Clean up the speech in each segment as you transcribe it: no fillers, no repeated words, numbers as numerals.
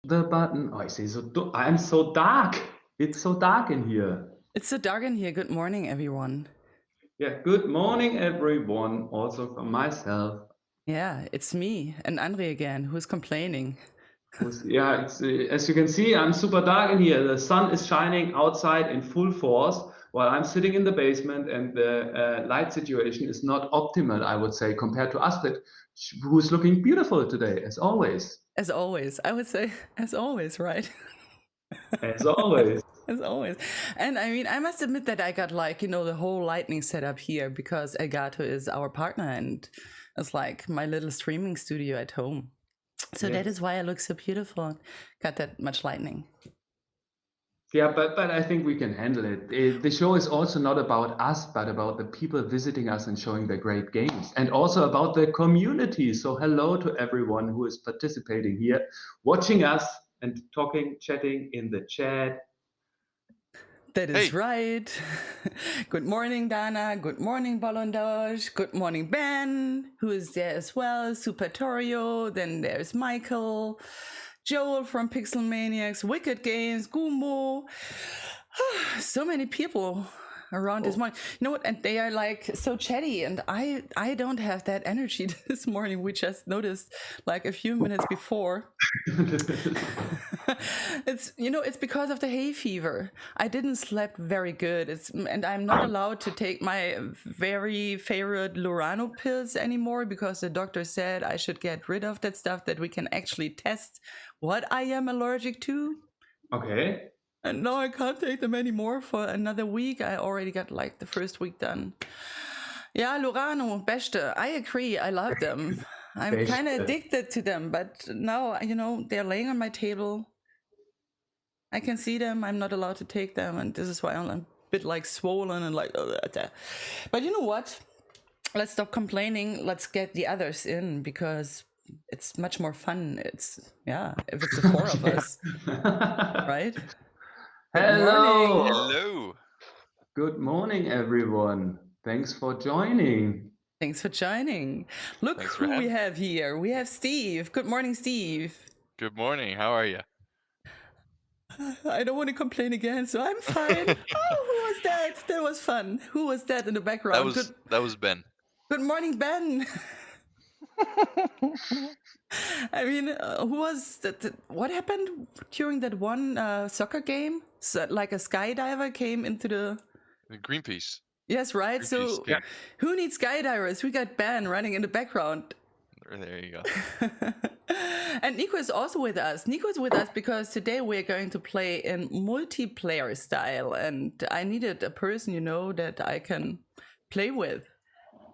the button. Oh, I see. I'm so dark. It's so dark in here. It's so dark in here. Good morning, everyone. Yeah. Good morning, everyone. Also from myself. Yeah, it's me and Andre again, who's complaining. Yeah. It's as you can see, I'm super dark in here. The sun is shining outside in full force, while I'm sitting in the basement, and the light situation is not optimal, I would say, compared to Astrid, who's looking beautiful today, as always. As always, I would say, as always, right? As always. As always. And I mean, I must admit that I got the whole lightning setup here because Elgato is our partner and it's like my little streaming studio at home. So that is why I look so beautiful and got that much lightning. Yeah, but I think we can handle it. The show is also not about us, but about the people visiting us and showing their great games, and also about the community. So hello to everyone who is participating here, watching us and talking, chatting in the chat. That is right. Good morning, Dana. Good morning, Bolondosh. Good morning, Ben, who is there as well. Supertorio. Then there's Michael, Joel from Pixel Maniacs, Wicked Games, Gumbo. So many people around this morning. You know what? And they are like so chatty, and I don't have that energy this morning. We just noticed like a few minutes before. It's because of the hay fever. I didn't sleep very good. And I'm not allowed to take my very favorite Lurano pills anymore because the doctor said I should get rid of that stuff that we can actually test what I am allergic to. Okay. And now I can't take them anymore for another week. I already got like the first week done. Yeah, Lurano, beste. I agree. I love them. I'm kind of addicted to them, but now, they're laying on my table. I can see them. I'm not allowed to take them. And this is why I'm a bit like swollen and like, but you know what? Let's stop complaining. Let's get the others in because it's much more fun. If it's the four of us, right? Good morning. Hello. Good morning, everyone. Thanks for joining. Thanks for joining. Look who we have here. We have Steve. Good morning, Steve. Good morning. How are you? I don't want to complain again, so I'm fine. Oh, who was that? That was fun. Who was that in the background? That was Ben. Good morning, Ben. I mean, who was that? What happened during that one soccer game? So, like a skydiver came into the Greenpeace. Yes, right. Greenpeace, so yeah. Who needs skydivers? We got Ben running in the background. There you go. And Nico is also with us. Nico is with us because today we're going to play in multiplayer style, and I needed a person, that I can play with.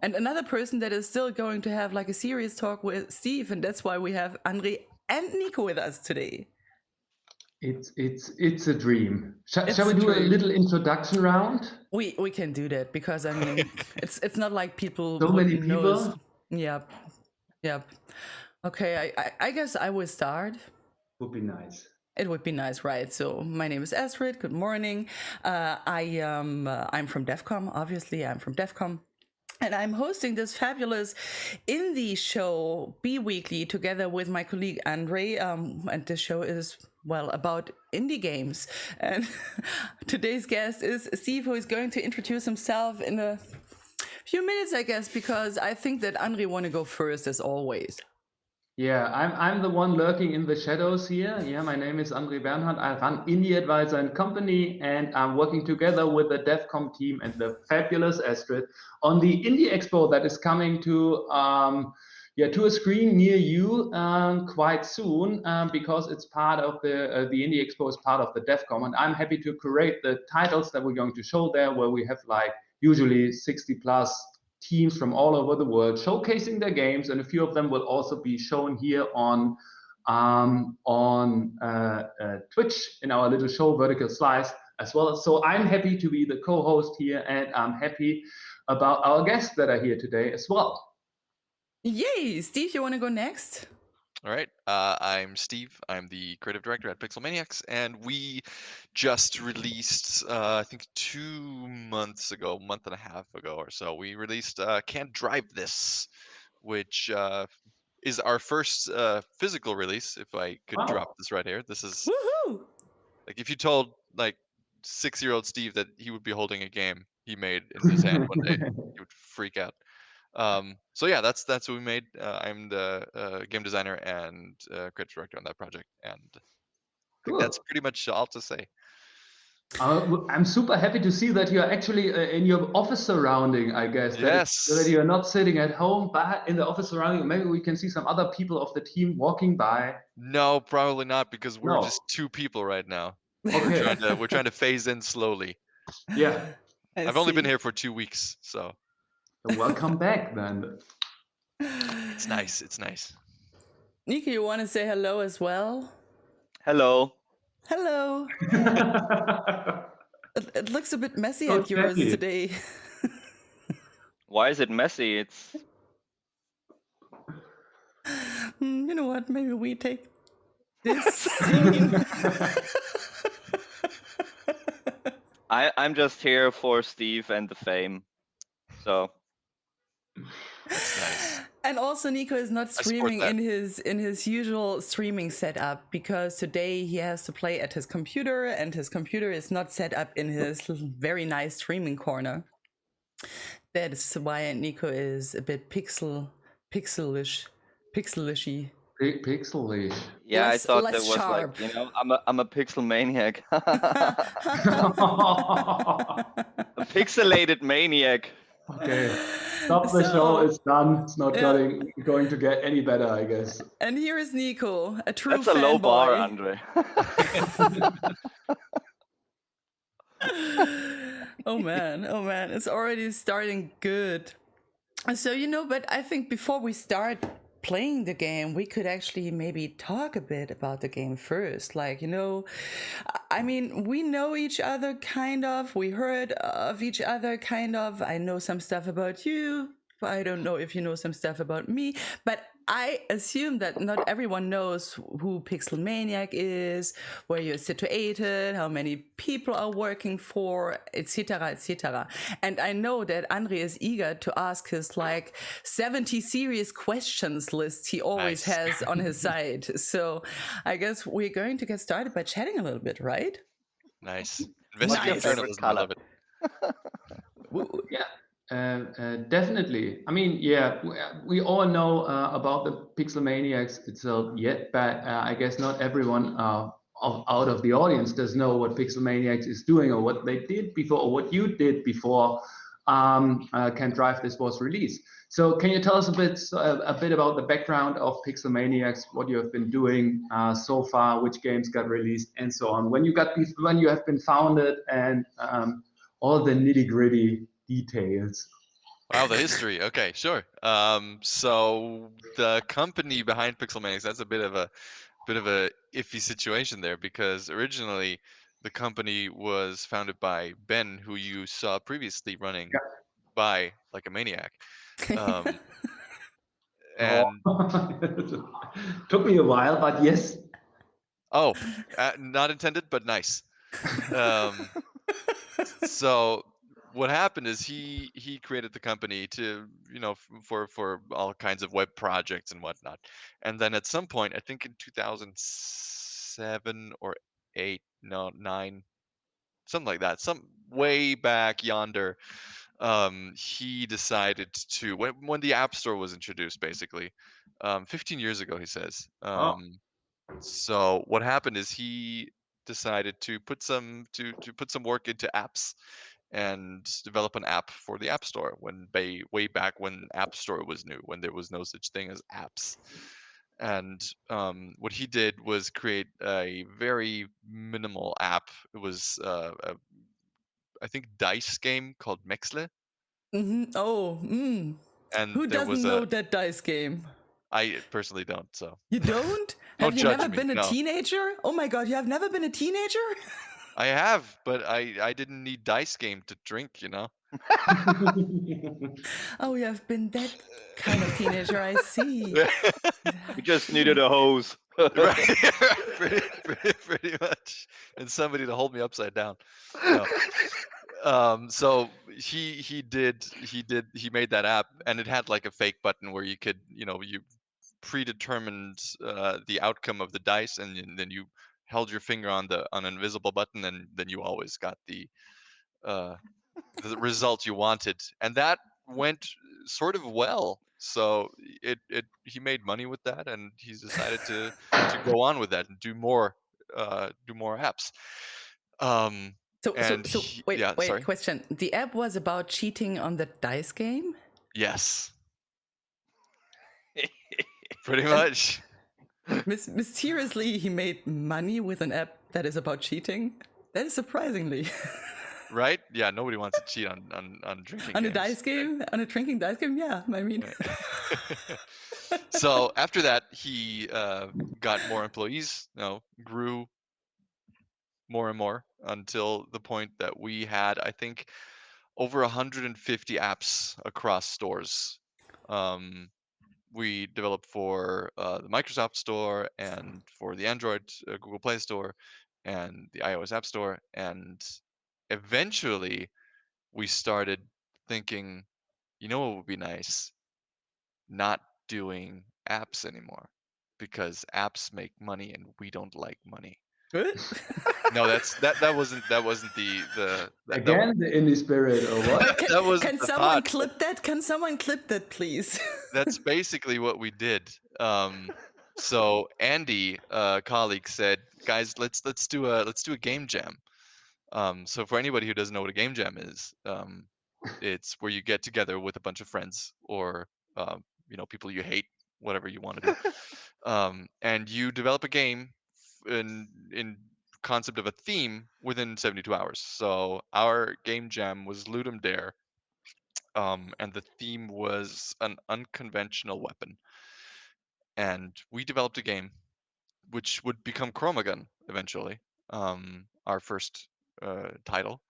And another person that is still going to have like a serious talk with Steve, and that's why we have Andre and Nico with us today. It's a dream. Shall we do a little introduction round? We can do that because I mean it's not like people. So many people. Yep. Okay, I guess I will start. Would be nice. It would be nice, right? So my name is Astrid. Good morning. I'm from devcom. Obviously, I'm from devcom. And I'm hosting this fabulous indie show, Bi-Weekly, together with my colleague Andre. And this show is, about indie games. And today's guest is Steve, who is going to introduce himself in a few minutes, I guess, because I think that Andre want to go first, as always. Yeah, I'm the one lurking in the shadows here. Yeah, my name is Andre Bernhard. I run Indie Advisor and Company, and I'm working together with the devcom team and the fabulous Astrid on the Indie Expo that is coming to to a screen near you quite soon because it's part of the Indie Expo is part of the devcom, and I'm happy to curate the titles that we're going to show there, where we have like usually 60 plus teams from all over the world showcasing their games, and a few of them will also be shown here on Twitch in our little show Vertical Slice as well. So I'm happy to be the co-host here, and I'm happy about our guests that are here today as well. Yay! Steve, you want to go next? All right. I'm Steve. I'm the creative director at Pixel Maniacs, and we just released, I think 2 months ago, a month and a half ago or so, we released tDriveThis, which is our first physical release. If I could drop this right here, this is Woohoo! like if you told like 6-year-old Steve that he would be holding a game he made in his hand one day, he would freak out. So yeah, that's what we made. I'm the game designer and creative director on that project, and I think that's Cool. pretty much all to say. I'm super happy to see that you're actually in your office surrounding, I guess. That Yes. you're not sitting at home, but in the office surrounding. Maybe we can see some other people of the team walking by. No, probably not, because we're No. just 2 people right now. Okay. We're trying to phase in slowly. Yeah. I've only been here for 2 weeks, so Welcome back then. it's nice. It's nice. Nico, you want to say hello as well? Hello. Hello. It looks a bit messy So at yours trendy. today. Why is it messy? It's You know what? Maybe we take this scene. I'm just here for Steve and the fame. So That's nice. And also Nico is not support streaming that. in his usual streaming setup because today he has to play at his computer and his computer is not set up in his very nice streaming corner. That is why Nico is a bit pixelishy. Pixely. yeah, Less- I thought less that was sharp. like, I'm a pixel maniac. A pixelated maniac. Okay. Stop the show. It's done. It's not Yeah. going to get any better, I guess. And here is Nico, a true That's a low bar, fanboy. Andre. Oh man, it's already starting good. So, but I think before we start playing the game, we could actually maybe talk a bit about the game first. Like, I mean, we know each other kind of, we heard of each other kind of. I know some stuff about you. I don't know if you know some stuff about me, but I assume that not everyone knows who Pixel Maniac is, where you're situated, how many people are working for, etc., etc. And I know that Andre is eager to ask his 70 serious questions list he always Nice. has on his side. So I guess we're going to get started by chatting a little bit, right? Nice. What's your Investigative favorite journalism. I color? love it. Yeah. Definitely. I mean, yeah, we all know about the Pixel Maniacs itself yet, but I guess not everyone out of the audience does know what Pixel Maniacs is doing or what they did before or what you did before Can Drive This was released. So can you tell us a bit about the background of Pixel Maniacs, what you have been doing so far, which games got released, and so on? When you have been founded, and all the nitty-gritty details. Wow, the history. Okay, sure. So the company behind Pixel Maniacs, that's a bit of a iffy situation there, because originally the company was founded by Ben, who you saw previously running by like a maniac. And took me a while, but yes. Oh, not intended, but nice. So what happened is he created the company to for all kinds of web projects and whatnot, and then at some point, I think in 2007 or 8, no 9, something like that, some way back yonder, he decided to, when the App Store was introduced, basically 15 years ago, he says. So what happened is he decided to put some work into apps and develop an app for the App Store, way back when App Store was new, when there was no such thing as apps. And what he did was create a very minimal app. It was I think dice game called Mexle. Oh, And who there was doesn't know that dice game? I personally don't. So you don't? Don't Have you judge never me, been a no. teenager? Oh my god, you have never been a teenager? I have, but I didn't need dice game to drink, Oh, you have been that kind of teenager, I see. We just needed a hose. Right, pretty much, and somebody to hold me upside down. No. So he made that app, and it had like a fake button where you could, you predetermined the outcome of the dice, and then you held your finger on an invisible button, and then you always got the result you wanted, and that went sort of well. So he made money with that, and he's decided to go on with that and do more apps. Wait, Sorry. question. The app was about cheating on the dice game? Yes. Pretty much. Mysteriously, he made money with an app that is about cheating? That is surprisingly. Right? Yeah, nobody wants to cheat on drinking on games. A dice game? On a drinking dice game? Yeah, I mean. So after that, he got more employees, grew more and more until the point that we had, I think, over 150 apps across stores. We developed for the Microsoft Store and for the Android Google Play Store and the iOS App Store. And eventually we started thinking, what would be nice? Not doing apps anymore, because apps make money and we don't like money. No, that wasn't the Again, the indie spirit, or what? that wasn't Can the someone thought. clip that? Can someone clip that, please? That's basically what we did. So Andy, a colleague, said, "Guys, let's do a game jam." So for anybody who doesn't know what a game jam is, it's where you get together with a bunch of friends or people you hate, whatever you want to do, and you develop a game in concept of a theme within 72 hours. So our game jam was Ludum Dare, and the theme was an unconventional weapon. And we developed a game which would become Chromagun eventually, our first title.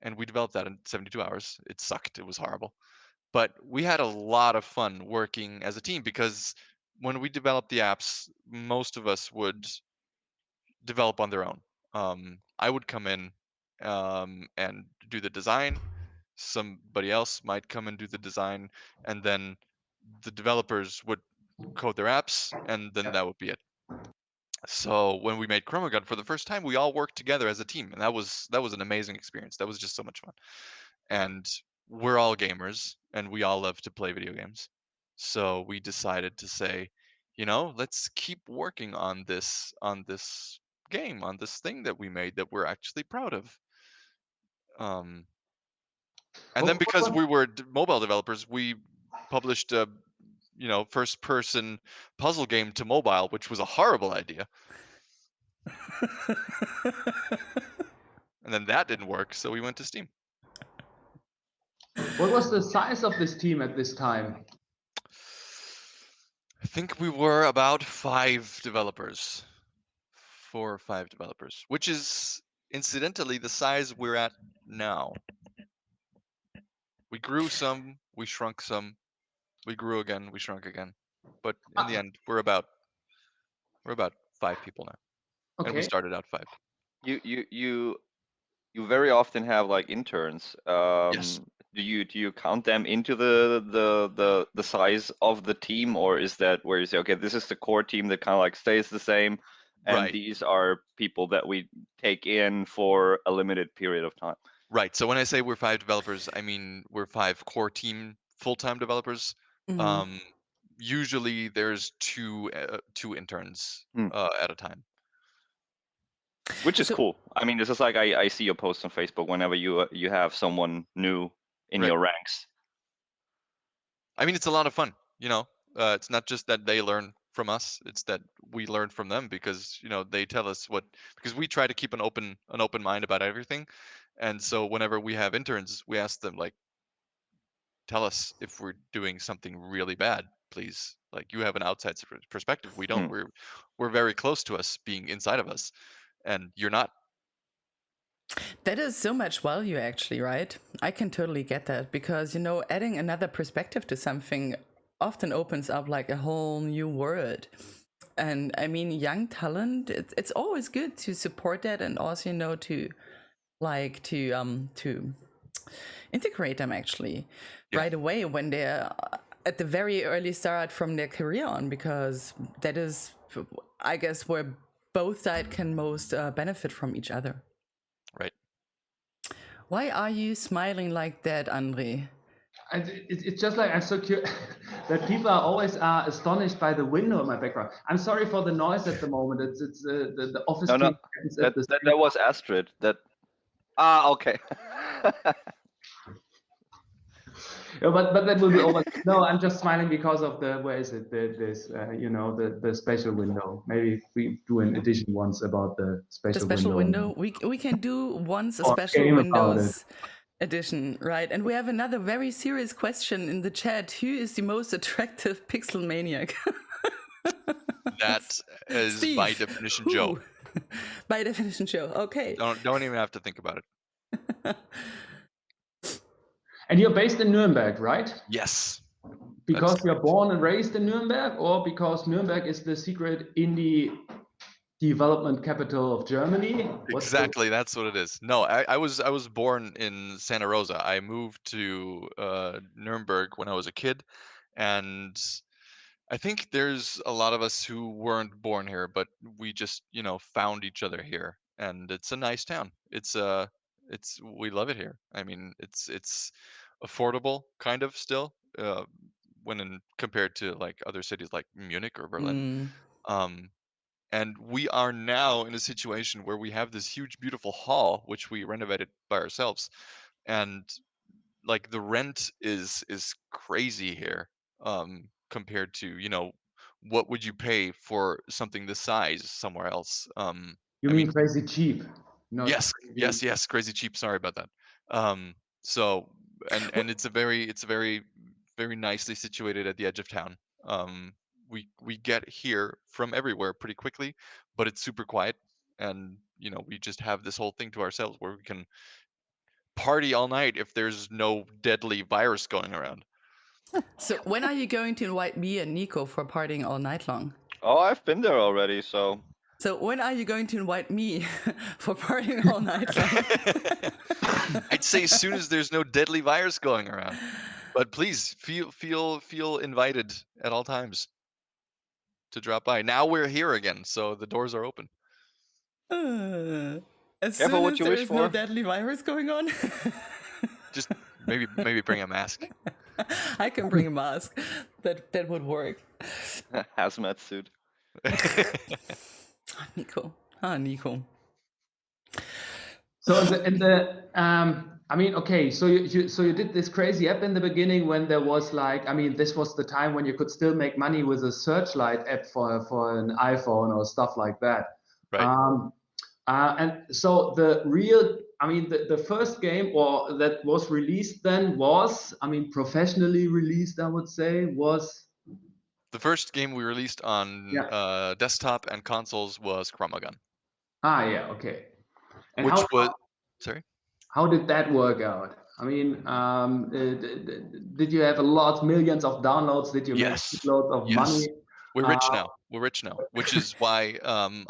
And we developed that in 72 hours. It sucked. It was horrible. But we had a lot of fun working as a team, because when we developed the apps, most of us would develop on their own. I would come in and do the design. Somebody else might come and do the design, and then the developers would code their apps, and then that would be it. So when we made Chromagun for the first time, we all worked together as a team, and that was an amazing experience. That was just so much fun. And we're all gamers, and we all love to play video games. So we decided to say, let's keep working on this game, on this thing that we made that we're actually proud of. And then because we were mobile developers, we published a first person puzzle game to mobile, which was a horrible idea. And then that didn't work, so we went to Steam. What was the size of this team at this time? I think we were about 5 developers. 4 or 5 developers, which is incidentally the size we're at now. We grew some, we shrunk some, we grew again, we shrunk again. But in the end, we're about 5 people now. Okay. And we started out 5. You very often have like interns. Yes. Do you count them into the size of the team, or is that where you say, okay, this is the core team that kind of like stays the same, and Right. these are people that we take in for a limited period of time? Right. So when I say we're 5 developers, I mean we're 5 core team full-time developers. Usually there's 2 interns at a time. Which is cool. I mean, this is like I see your posts on Facebook whenever you have someone new in your ranks. I mean, it's a lot of fun. It's not just that they learn from us; it's that we learn from them, because they tell us because we try to keep an open mind about everything. And so whenever we have interns, we ask them, like, tell us if we're doing something really bad, please. Like, you have an outside perspective. We don't. We're very close to us being inside of us, and you're not. That is so much value, actually, right? I can totally get that, because, adding another perspective to something often opens up like a whole new world. And I mean, young talent, it's always good to support that, and also, to integrate them actually right away when they're at the very early start from their career on, because that is, I guess, where both sides can most benefit from each other. Right. Why are you smiling like that, Andre? It's just like I'm so curious that people are always astonished by the window in my background. I'm sorry for the noise at the moment. It's the office No, being at that the that, same that was Astrid. Okay. Yeah, but that will be over. No, I'm just smiling because of where is it? The special window. Maybe we do an edition once about the The special special window. window. We can do once a Or special game about it. Windows edition, right? And we have another very serious question in the chat. Who is the most attractive pixel maniac? That is Steve, by definition who? Joe. By definition Joe. Okay. Don't even have to think about it. And you're based in Nuremberg, right? Yes. Because you're correct. born and raised in Nuremberg, or because Nuremberg is the secret indie development capital of Germany? Exactly, that's what it is. No, I was born in Santa Rosa. I moved to Nuremberg when I was a kid, and I think there's a lot of us who weren't born here, but we just, found each other here, and it's a nice town. It's we love it here. I mean, it's affordable, kind of still, compared to like other cities like Munich or Berlin. Mm. Um, and we are now in a situation where we have this huge, beautiful hall, which we renovated by ourselves, and like the rent is crazy here, compared to what would you pay for something this size somewhere else. You I mean mean, crazy cheap? Not yes, crazy. yes, crazy cheap. Sorry about that. So and it's very very nicely situated at the edge of town. Um, we get here from everywhere pretty quickly, but it's super quiet, and we just have this whole thing to ourselves where we can party all night if there's no deadly virus going around. So when are you going to invite me and Nico for partying all night long? Oh, I've been there already, so. So when are you going to invite me for partying all night long? I'd say as soon as there's no deadly virus going around. But please feel invited at all times to drop by. Now we're here again, so the doors are open. As Careful soon what as you there wish is no for. deadly virus going on. Just maybe bring a mask. I can bring a mask. That would work. Hazmat suit. Nico. Nico. So I mean, okay, so you did this crazy app in the beginning when there was like, I mean, this was the time when you could still make money with a Searchlight app for an iPhone or stuff like that. Right. And so the first game or that was released then was, I mean, professionally released, I would say, was The first game we released on desktop and consoles was Chromagun, yeah, okay. And which was sorry. how did that work out? I mean, did you have millions of downloads? Did you make Yes. loads of money? Yes. We're rich now. We're rich now, which is why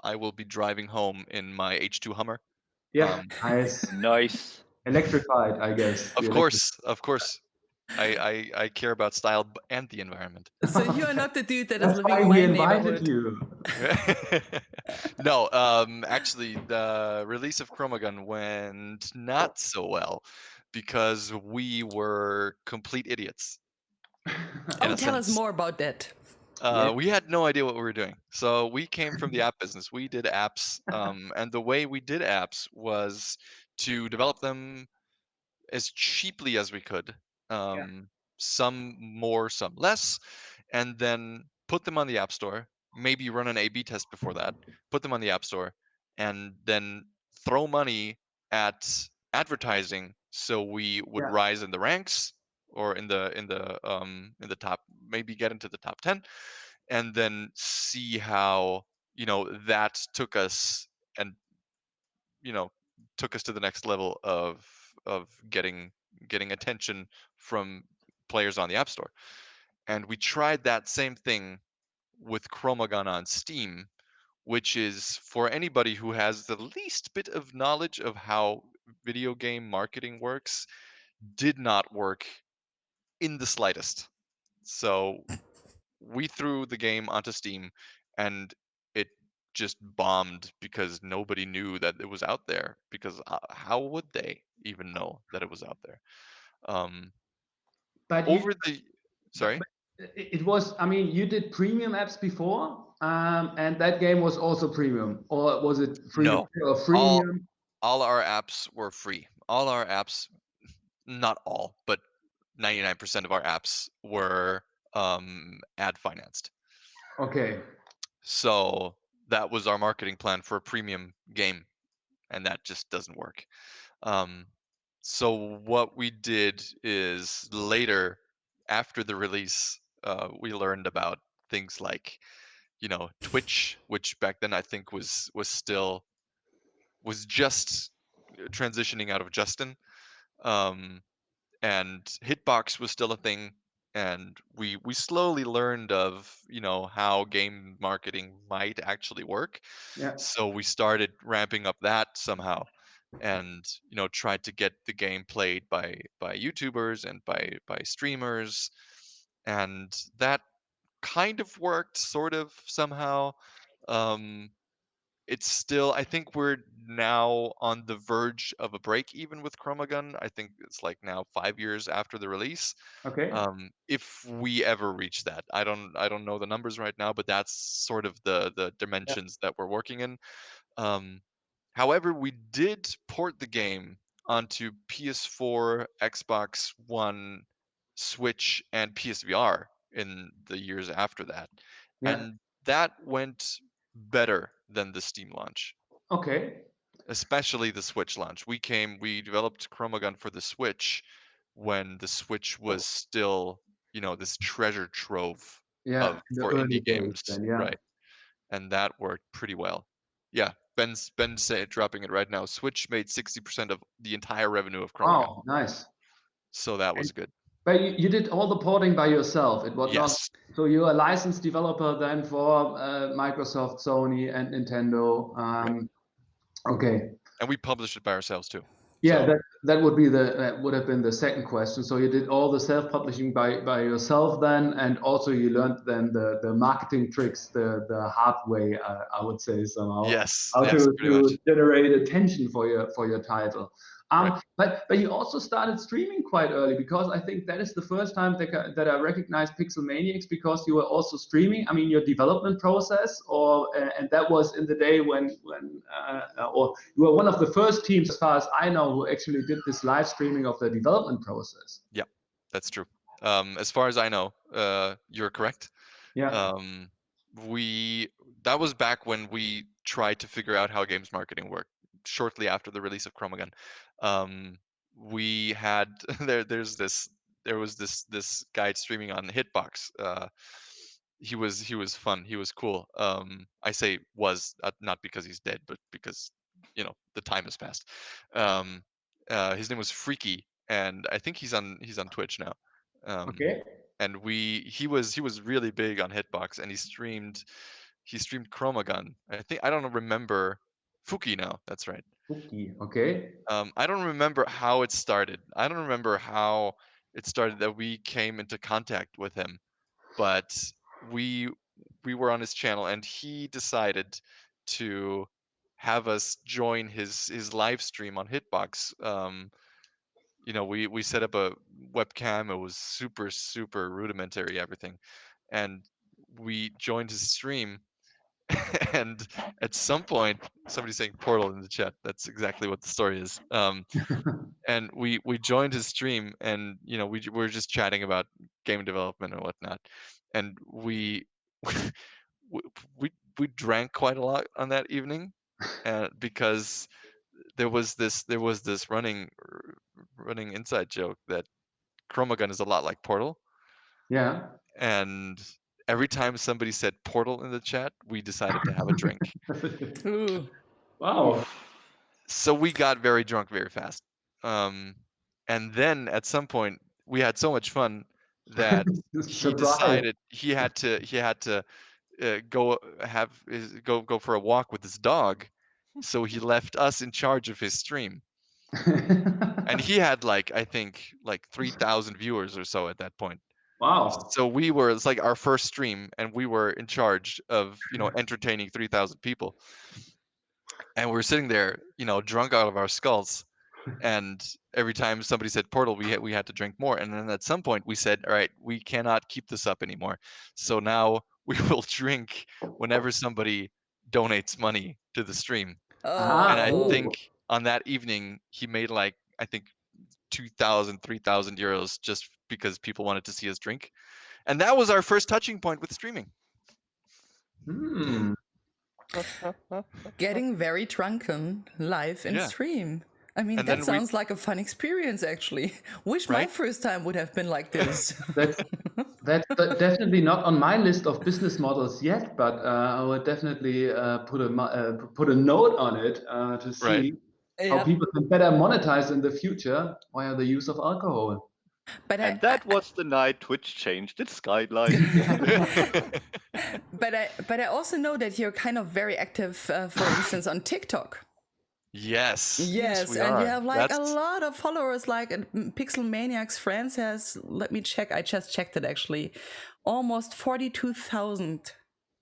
I will be driving home in my H2 Hummer. Yeah, nice. Nice. Electrified, I guess. Of course, of course. I care about style and the environment. So you are not the dude that is That's living why in we my invited neighborhood. you. No, actually, the release of Chromagun went not so well because we were complete idiots. In Oh, a tell us sense. more about that. We had no idea what we were doing. So we came from the app business. We did apps, and the way we did apps was to develop them as cheaply as we could. Some more, some less, and then put them on the App Store. Maybe run an A/B test before that. Put them on the App Store, and then throw money at advertising so we would Yeah. rise in the ranks or in the top, maybe get into the top 10, and then see how that took us and took us to the next level of getting attention from players on the App Store. And we tried that same thing with Chromagun on Steam, which is for anybody who has the least bit of knowledge of how video game marketing works, did not work in the slightest. So we threw the game onto Steam, and it just bombed because nobody knew that it was out there. Because how would they even know that it was out there? Um, But you, over the sorry, but it was. I mean, you did premium apps before, and that game was also premium, or was it free no, or all freemium? all our apps were free. All our apps, not all, but 99% of our apps were ad financed. Okay. So that was our marketing plan for a premium game, and that just doesn't work. Um, so what we did is later, after the release, we learned about things like, Twitch, which back then I think was just transitioning out of Justin. Um, and hitbox was still a thing, and we slowly learned of how game marketing might actually work. Yeah. So we started ramping up that somehow, and tried to get the game played by YouTubers and by streamers, and that kind of worked sort of somehow. um it's still, I think we're now on the verge of a break even with Chromagun. I think it's like now 5 years after the release. Okay. If we ever reach that, I don't know the numbers right now, but that's sort of the Yeah. dimensions that we're working in. Um, However, we did port the game onto PS4, Xbox One, Switch, and PSVR in the years after that, Yeah. and that went better than the Steam launch, Okay. especially the Switch launch. We developed Chromagun for the Switch when the Switch was still, this treasure trove Yeah. of In the for early indie days, games, then. Yeah. right? And that worked pretty well. Yeah, Ben's dropping it right now. Switch made 60% of the entire revenue of Chromagun, Wow. Nice. so that And was good. but you did all the porting by yourself. It was not. Yes, So you're a licensed developer then for Microsoft, Sony, and Nintendo. right. Okay. And we published it by ourselves too. Yeah, So that would have been the second question. So you did all the self-publishing by yourself then, and also you learned then the marketing tricks the hard way, I would say somehow, yes, how yes, pretty to much. generate attention for your title. Right. But you also started streaming quite early, because I think that is the first time that I recognize Pixel Maniacs, because you were also streaming. I mean, your development process, or and that was in the day when or you were one of the first teams, as far as I know, who actually did this live streaming of the development process. Yeah, that's true. As far as I know, you're correct. Yeah. Um, we That was back when we tried to figure out how games marketing worked. Shortly after the release of Chromagun, we had there was this guy streaming on Hitbox. He was fun. He was cool. I say was, not because he's dead, but because the time has passed. Um, his name was Freaky, and I think he's on Twitch now. Um, Okay. and he was really big on Hitbox, and he streamed Chromagun. I don't remember Fuki now. That's right. Okay. Okay. I don't remember how it started. I don't remember how it started that we came into contact with him, but we we were on his channel, and he decided to have us join his live stream on Hitbox. We set up a webcam. It was super super rudimentary, everything, and we joined his stream. And at some point, somebody's saying portal in the chat. That's exactly what the story is. And we joined his stream, and we're just chatting about game development and whatnot, and we we we drank quite a lot on that evening, because there was this running inside joke that Chromagun is a lot like Portal, Yeah. and every time somebody said Portal in the chat, we decided to have a drink. Ooh. Wow. Oof. So we got very drunk very fast. Um, and then at some point we had so much fun that he Surprise. decided he had to go for a walk with his dog. So he left us in charge of his stream, and he had, like, I think, like 3,000 viewers or so at that point. Wow. So it's like our first stream, and we were in charge of, entertaining 3,000 people. And we were sitting there, drunk out of our skulls. And every time somebody said Portal, we had to drink more. And then at some point we said, all right, we cannot keep this up anymore. So now we will drink whenever somebody donates money to the stream. And I Oh, think on that evening he made like, I think 2,000, 3,000 euros just because people wanted to see us drink. And that was our first touching point with streaming. Hmm. getting very drunken live in Yeah. stream. I mean, And that then sounds like a fun experience, actually. Wish my Right? first time would have been like this. That's definitely not on my list of business models yet, but I would definitely put a note on it to see how Yeah, people can better monetize in the future via the use of alcohol. but And that was the night Twitch changed its guidelines. but I also know that you're kind of very active, for instance, on TikTok. Yes. Yes, we and are. you have like a That's lot of followers. Like Pixel Maniacs France has. Let me check. I just checked it actually. Almost 42,000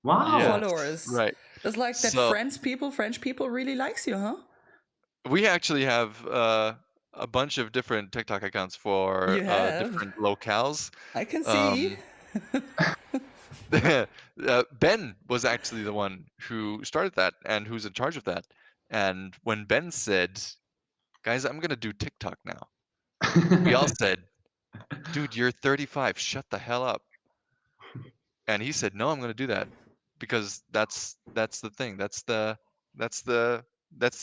Wow. yes, followers. right. It's like that. So French people really likes you, huh? we actually have a bunch of different TikTok accounts for You have. different locales. I can see. Ben was actually the one who started that and who's in charge of that. And when Ben said, guys, I'm going to do TikTok now, we all said, dude, you're 35. Shut the hell up. And he said, no, I'm going to do that because that's the thing. That's the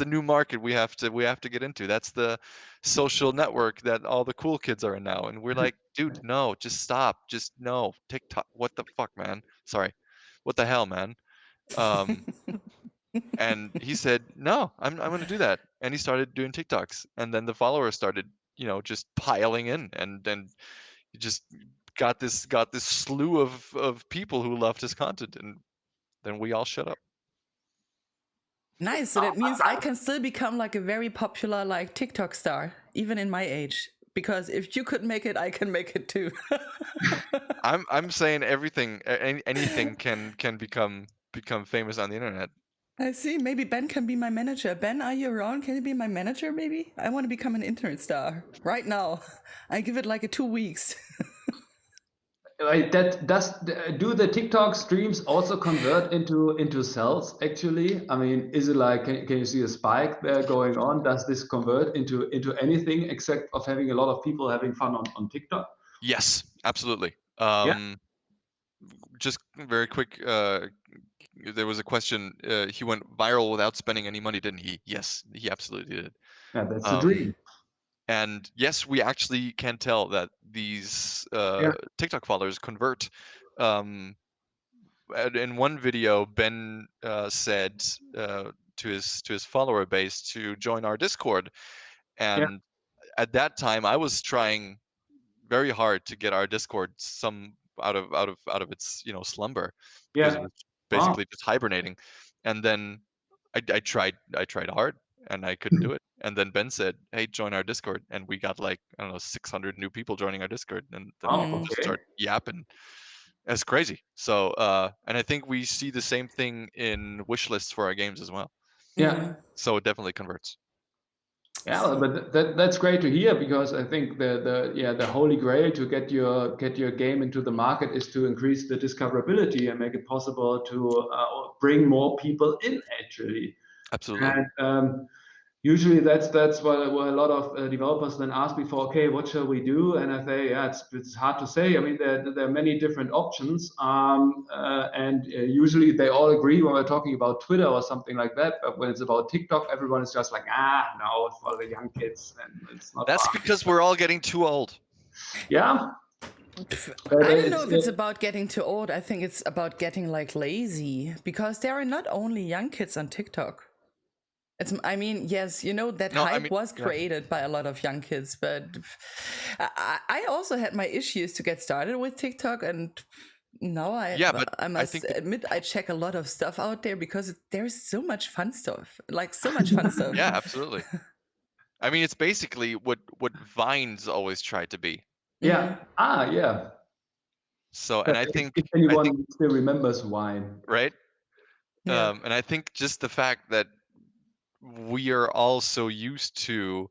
new market we have to get into. That's the social network that all the cool kids are in now. And we're like, dude, no, just stop. Just no. TikTok. What the fuck, man? Sorry. What the hell, man? And he said, no, I'm going to do that. And he started doing TikToks. And then the followers started, just piling in, and then he just got this slew of people who loved his content, and then we all shut up. Nice. So that means I can still become like a very popular like TikTok star, even in my age. Because if you could make it, I can make it too. I'm saying anything can become famous on the internet. I see. Maybe Ben can be my manager. Ben, are you around? Can you be my manager? Maybe I want to become an internet star right now. I give it like 2 weeks. Do the TikTok streams also convert into sales actually? I mean, is it like, can you see a spike there going on? Does this convert into anything except of having a lot of people having fun on TikTok? Yes, absolutely. Just very quick, there was a question, he went viral without spending any money, didn't he? Yes, he absolutely did. Yeah, that's the dream. And yes, we actually can tell that these TikTok followers convert. In one video, Ben said to his follower base to join our Discord, and at that time I was trying very hard to get our Discord some out of its slumber, because it was basically just hibernating. And then I tried hard and I couldn't do it. And then Ben said, hey, join our Discord, and we got like, I don't know, 600 new people joining our Discord, and then people just start yapping. It's crazy. So and I think we see the same thing in wish lists for our games as well. So it definitely converts. Yeah, but that's great to hear, because I think the holy grail to get your game into the market is to increase the discoverability and make it possible to bring more people in actually. Absolutely. And usually that's what a lot of developers then ask me for. Okay, what shall we do? And I say, yeah, it's hard to say. I mean, there are many different options, and usually they all agree when we're talking about Twitter or something like that. But when it's about TikTok, everyone is just like, no, it's for the young kids, and it's not. That's because we're all getting too old. Yeah. I don't know if it's about getting too old. I think it's about getting like lazy, because there are not only young kids on TikTok. I mean, yes, that hype was created by a lot of young kids, but I also had my issues to get started with TikTok, and now I must admit I check a lot of stuff out there, because there's so much fun stuff, Yeah, absolutely. I mean, it's basically what Vines always tried to be. Yeah. Yeah. So, and I If think, anyone still remembers wine. right? Yeah. And I think just the fact that we are all so used to,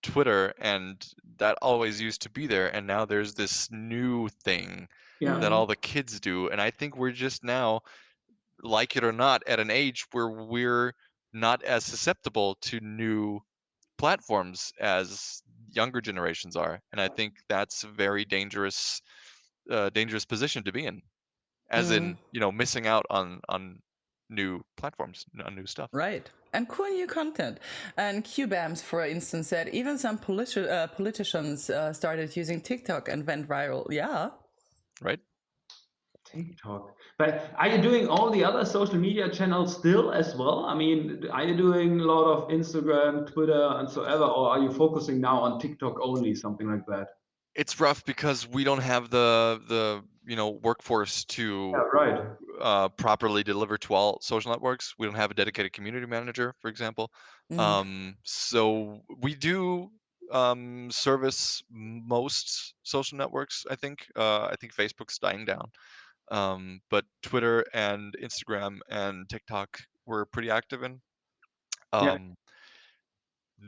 Twitter, and that always used to be there, and now there's this new thing Yeah. that all the kids do, and I think we're just now, like it or not, at an age where we're not as susceptible to new platforms as younger generations are, and I think that's a very dangerous position to be in, as in, missing out on new platforms, on new stuff. Right. And cool new content. And QBAMs, for instance, said even some politicians started using TikTok and went viral. Yeah. Right. TikTok. But are you doing all the other social media channels still as well? I mean, are you doing a lot of Instagram, Twitter, and so ever, or are you focusing now on TikTok only, something like that? It's rough because we don't have the workforce Yeah, to right. properly deliver to all social networks. We don't have a dedicated community manager, for example. So we do service most social networks. I think Facebook's dying down, but Twitter and Instagram and TikTok we're pretty active in. Yeah.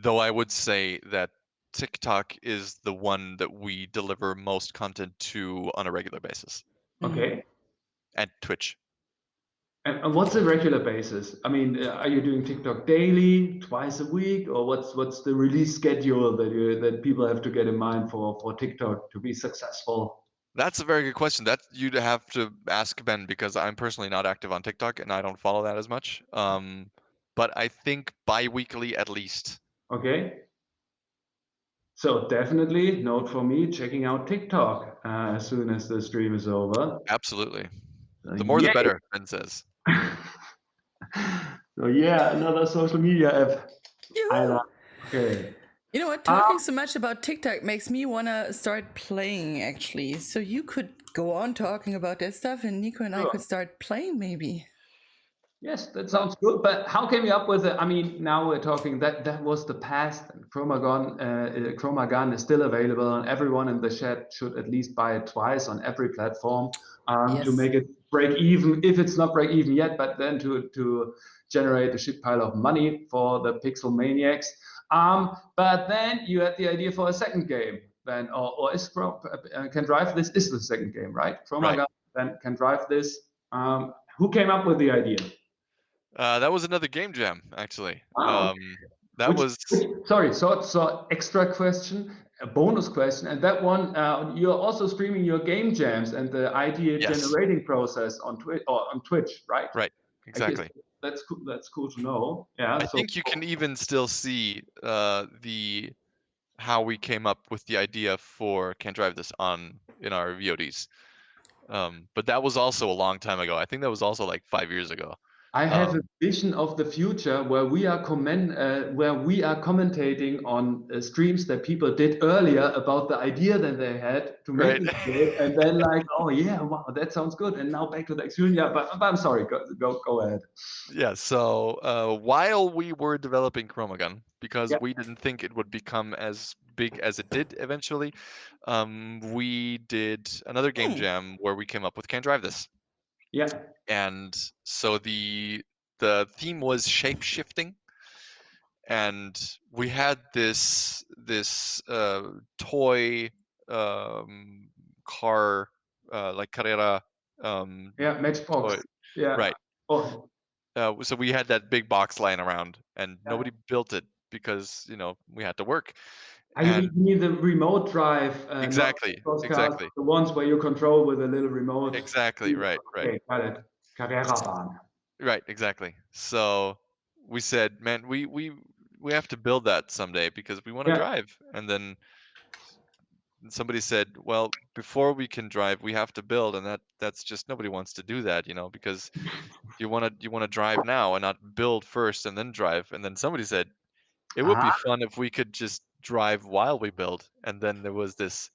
Though I would say that TikTok is the one that we deliver most content to on a regular basis, Okay. and Twitch. And what's the regular basis? I mean, are you doing TikTok daily, twice a week, or what's the release schedule that people have to get in mind for TikTok to be successful? That's a very good question. That you'd have to ask Ben, because I'm personally not active on TikTok and I don't follow that as much. But I think bi-weekly at least. Okay. So definitely note for me checking out TikTok as soon as the stream is over. Absolutely. The more the better, Ben says. So yeah, another social media app. I Yoo-hoo. like. Okay. You know what? Talking so much about TikTok makes me want to start playing, actually. So you could go on talking about that stuff, and Nico and I could start playing, maybe. Yes, that sounds good. But how came you up with it? I mean, now we're talking that was the past. Chromagon is still available, and everyone in the chat should at least buy it twice on every platform to make it break even. If it's not break even yet, but then to generate a shit pile of money for the Pixel Maniacs. But then you had the idea for a second game. Then, or is tDriveThis is the second game, right? Chromagon then tDriveThis. Who came up with the idea? That was another game jam, actually. Wow. Sorry, so extra question, a bonus question, and that one, you're also streaming your game jams and the idea generating process on Twitch, right? Right, exactly. That's cool. That's cool to know. Yeah. I think you can even still see how we came up with the idea for tDriveThis in our VODs. But that was also a long time ago. I think that was also like 5 years ago. I have a vision of the future where we are commentating on streams that people did earlier about the idea that they had to make this game, and then like, oh yeah, wow, that sounds good. And now back to the execution. Yeah, but I'm sorry. Go ahead. Yeah. So while we were developing Chromagon, because we didn't think it would become as big as it did eventually, we did another game jam where we came up with tDriveThis. Yeah. And so the theme was shape shifting, and we had this toy car, like carrera. Matchbox. Toy. Yeah. Right. Oh. So we had that big box lying around, and nobody built it because we had to work. You mean the remote drive? Exactly. Exactly. The ones where you control with a little remote. Exactly. Right. Okay, got it. Carrera-Bahn. Right. Exactly. So we said, man, we have to build that someday because we want to drive. And then somebody said, well, before we can drive, we have to build, and that's just, nobody wants to do that, because you want to drive now and not build first and then drive. And then somebody said, it would be fun if we could just drive while we build. And then there was this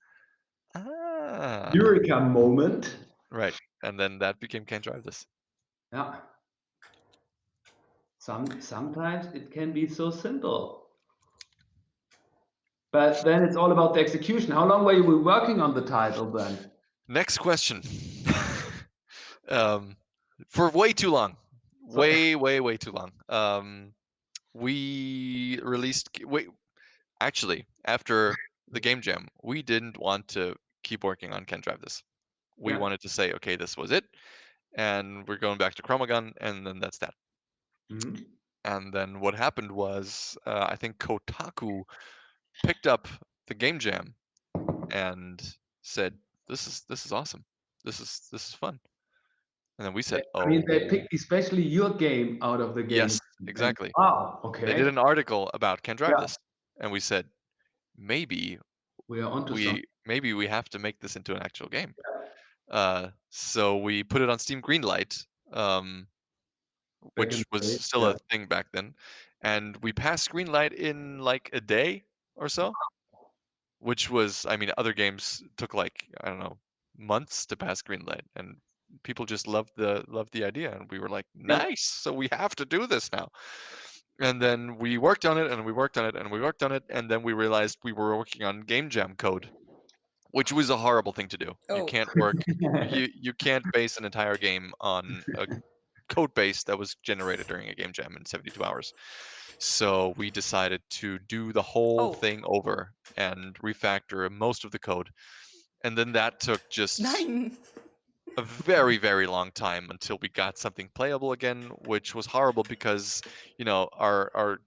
Eureka moment. Right. And then that became tDriveThis. Yeah. Sometimes it can be so simple. But then it's all about the execution. How long were you working on the title then? Next question. For way too long. Way too long. We released. Actually, after the game jam, we didn't want to keep working on tDriveThis. We wanted to say, okay, this was it, and we're going back to Chromagun, and then that's that. Mhm. And then what happened was, I think Kotaku picked up the game jam and said, "This is awesome. This is fun." And then we said, I mean, they "Oh, picked especially your game out of the game. yes, And exactly." wow, They did okay, an article about yeah, tDriveThis, and we said, maybe we are onto something. we have to make this into an actual game. So we put it on Steam Greenlight, Back in which the was day, still a thing back then, and we passed Greenlight in like a day or so, which was, I mean, other games took like, I don't know, months to pass Greenlight, and people just loved the idea, and we were like, Yeah. nice, so we have to do this now. And then we worked on it, and we worked on it, and we worked on it, and then we realized we were working on game jam code, which was a horrible thing to do. You Oh, can't work, you can't base an entire game on a code base that was generated during a game jam in 72 hours. So we decided to do the whole oh, thing over and refactor most of the code. And then that took just nein. a very, very long time until we got something playable again, which was horrible because, you know, our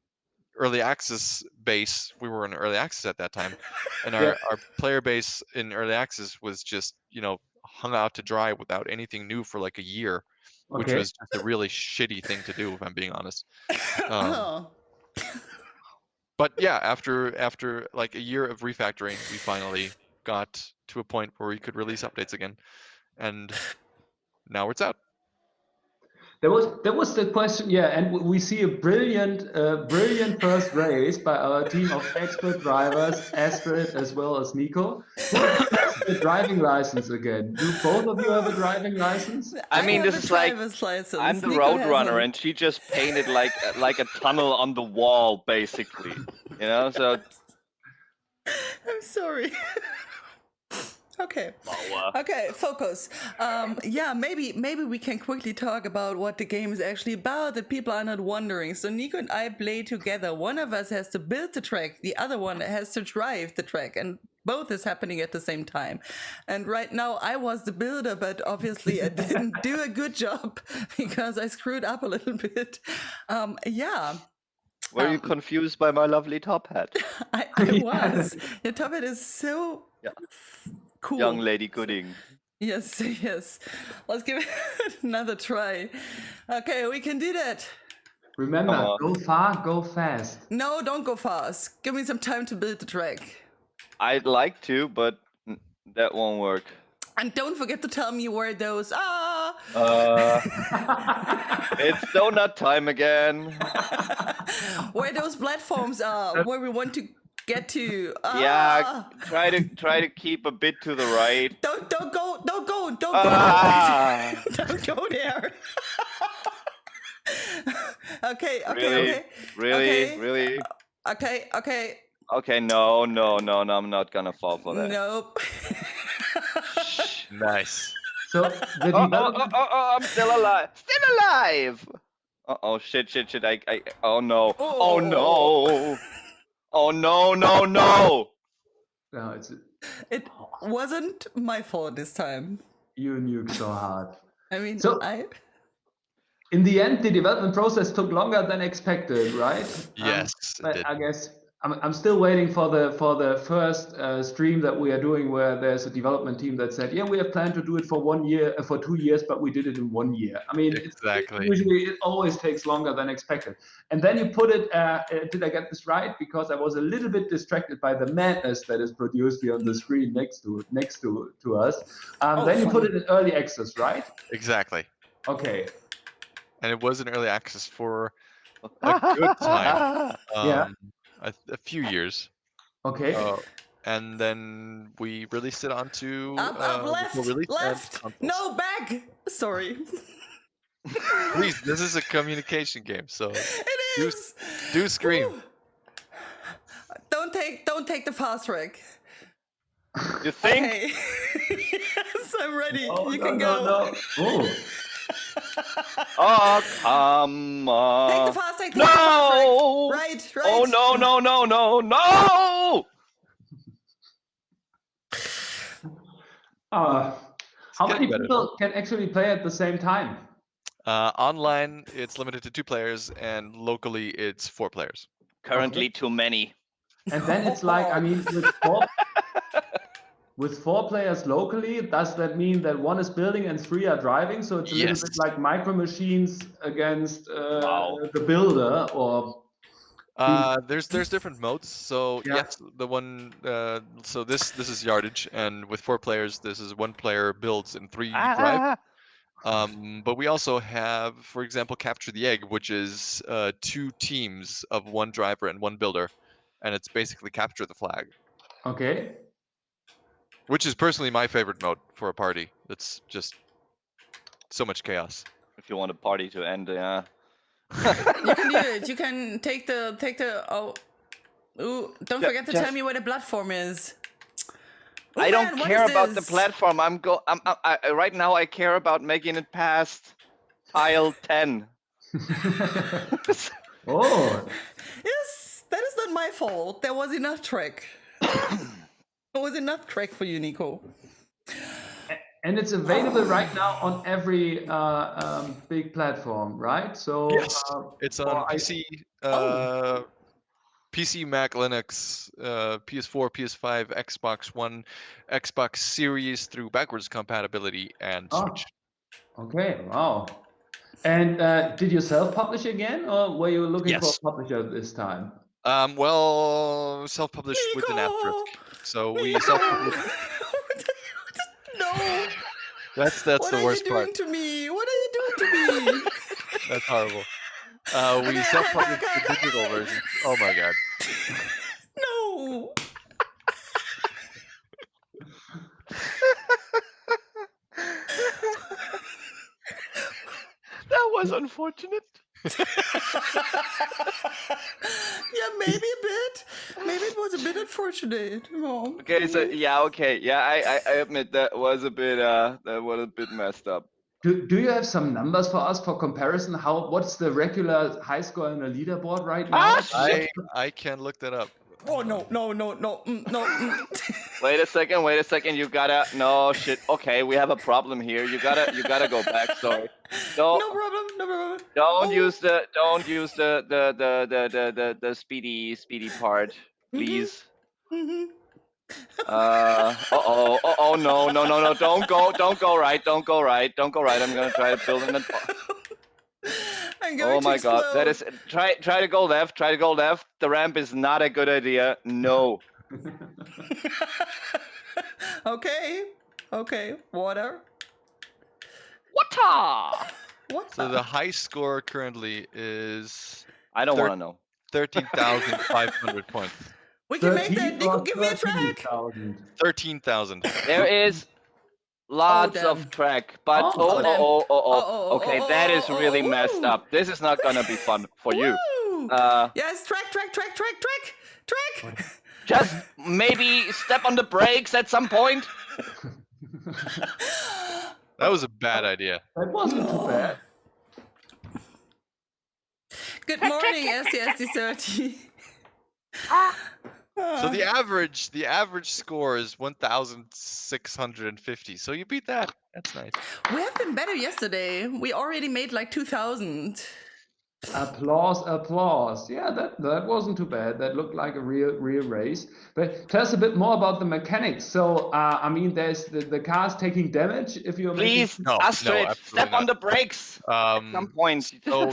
early access base, we were in early access at that time, and Yeah. our player base in early access was just, you know, hung out to dry without anything new for like a year, which Okay. was just a really shitty thing to do, if I'm being honest. Oh, But yeah, after like a year of refactoring, we finally got to a point where we could release updates again, and now it's out. There was the question, yeah, and we see a brilliant first race by our team of expert drivers, Astrid as well as Nico. Who has the driving license again? Do both of you have a driving license? I mean, have this a is like driver's license. I'm the Nico road has runner, a- and she just painted like a tunnel on the wall, basically. You know, so I'm sorry. Okay. Mauer. Okay, focus. Yeah, maybe we can quickly talk about what the game is actually about, that people are not wondering. So Nico and I play together. One of us has to build the track, the other one has to drive the track, and both is happening at the same time. And right now I was the builder, but obviously I didn't do a good job because I screwed up a little bit. Yeah. Were you confused by my lovely top hat? I was. Your top hat is so Yeah. cool. Young lady Gooding. Yes, yes. Let's give it another try. Okay, we can do that. Remember, go far, go fast. No, don't go fast. Give me some time to build the track. I'd like to, but that won't work. And don't forget to tell me where those are. It's donut time again. Where those platforms are, where we want to get to. Yeah, try to keep a bit to the right. Don't go. Don't go there. Okay. Really? Okay, no, I'm not gonna fall for that. Nope. Nice. So the development. I'm still alive. Shit. Oh no. Oh no. Oh no. No, It wasn't my fault this time. you nuked so hard. I mean, So in the end, the development process took longer than expected, right? Yes, it did. I guess I'm still waiting for the first stream that we are doing, where there's a development team that said, yeah, we have planned to do it for 1 year, for 2 years, but we did it in 1 year. I mean, Exactly. Usually it always takes longer than expected. And then you put it, did I get this right? Because I was a little bit distracted by the madness that is produced here on the screen next to us. Then you put it in early access, right? Exactly. Okay. And it was in early access for a good time. Yeah. A few years. Okay. And then we released it onto up, left. No, back. Sorry. Please, this is a communication game, so it is. Do scream. Don't take the fast track. You think? Okay. Yes, I'm ready. Oh, You no, can no, go. no. Oh. Oh, come on. Take the fast take the fast break. No! Right, right. Oh, no, no, no, no, no! How getting many better, people can actually play at the same time? Online, it's limited to 2 players, and locally, it's 4 players. Currently too many. And then it's like, I mean, with 4 players locally, does that mean that 1 is building and 3 are driving? So it's a little Yes. bit like micro machines against Wow. the builder, or There's different modes. So Yeah. yes, the one so this is yardage, and with 4 players, this is 1 player builds and 3 drive. But we also have, for example, capture the egg, which is 2 teams of 1 driver and 1 builder, and it's basically capture the flag, Okay. which is personally my favorite mode for a party. It's just so much chaos. If you want a party to end, yeah. You can do it. You can take the oh. Ooh, don't forget to tell me where the platform is. Ooh, I don't man, what care is about the this? platform. Right now I care about making it past tile 10. Oh. Yes, that is not my fault. There was enough track. There was enough track for you, Nico. And it's available right now on every big platform, right? So Yes, it's on or PC, PC, Mac, Linux, PS4, PS5, Xbox One, Xbox Series through backwards compatibility, and Switch. Okay, wow. And did you self-publish again, or were you looking for Yes. a publisher this time? Well, self-published with an asterisk. So we self-published. No. That's What the are worst you part. doing to me? What are you doing to me? That's horrible. We self-published the digital version. Oh my god. No. That was unfortunate. Yeah, maybe a bit. Maybe it was a bit unfortunate. Oh. Okay, so yeah, okay, yeah, I admit that was a bit messed up. Do you have some numbers for us for comparison? What's the regular high score in the leaderboard right now? I can look that up. Oh no. Wait a second, you gotta, no shit, okay, we have a problem here, you gotta go back, sorry. No problem. Don't use the speedy part, please. Oh no, don't go right, I'm gonna try to build an oh my god, that is, try to go left, the ramp is not a good idea, no. Okay, water. What? So the high score currently is I don't want to know. 13,500 points. We can make that. Nico, give me a track. 13,000. There is lots of track, but okay, that is really messed up. This is not gonna be fun for you. Yes, track. Just maybe step on the brakes at some point. That was a bad idea. That wasn't too bad. Good morning, SCSD30. So the average score is 1,650. So you beat that. That's nice. We have been better yesterday. We already made like 2,000. Applause. Yeah, that wasn't too bad. That looked like a real race. But tell us a bit more about the mechanics. So, I mean, there's the car's taking damage if you're Please, Astrid, step on the brakes at some point. So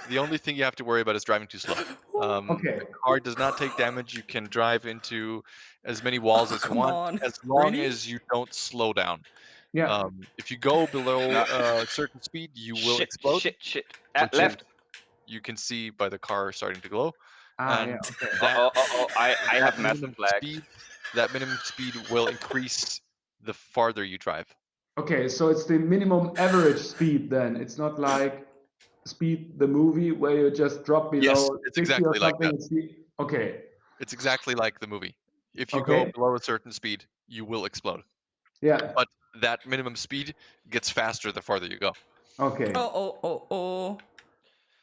the only thing you have to worry about is driving too slow. Okay. The car does not take damage. You can drive into as many walls as you want, as long as you don't slow down. Yeah. If you go below a certain speed, you will explode. Shit. Left. You can see by the car starting to glow. Yeah, okay. I have massive lag. That minimum speed will increase the farther you drive. Okay, so it's the minimum average speed then. It's not like Speed the movie where you just drop below. Yes, it's exactly like that. Okay. It's exactly like the movie. If you Okay. go below a certain speed, you will explode. Yeah. But that minimum speed gets faster the farther you go. Okay. Oh.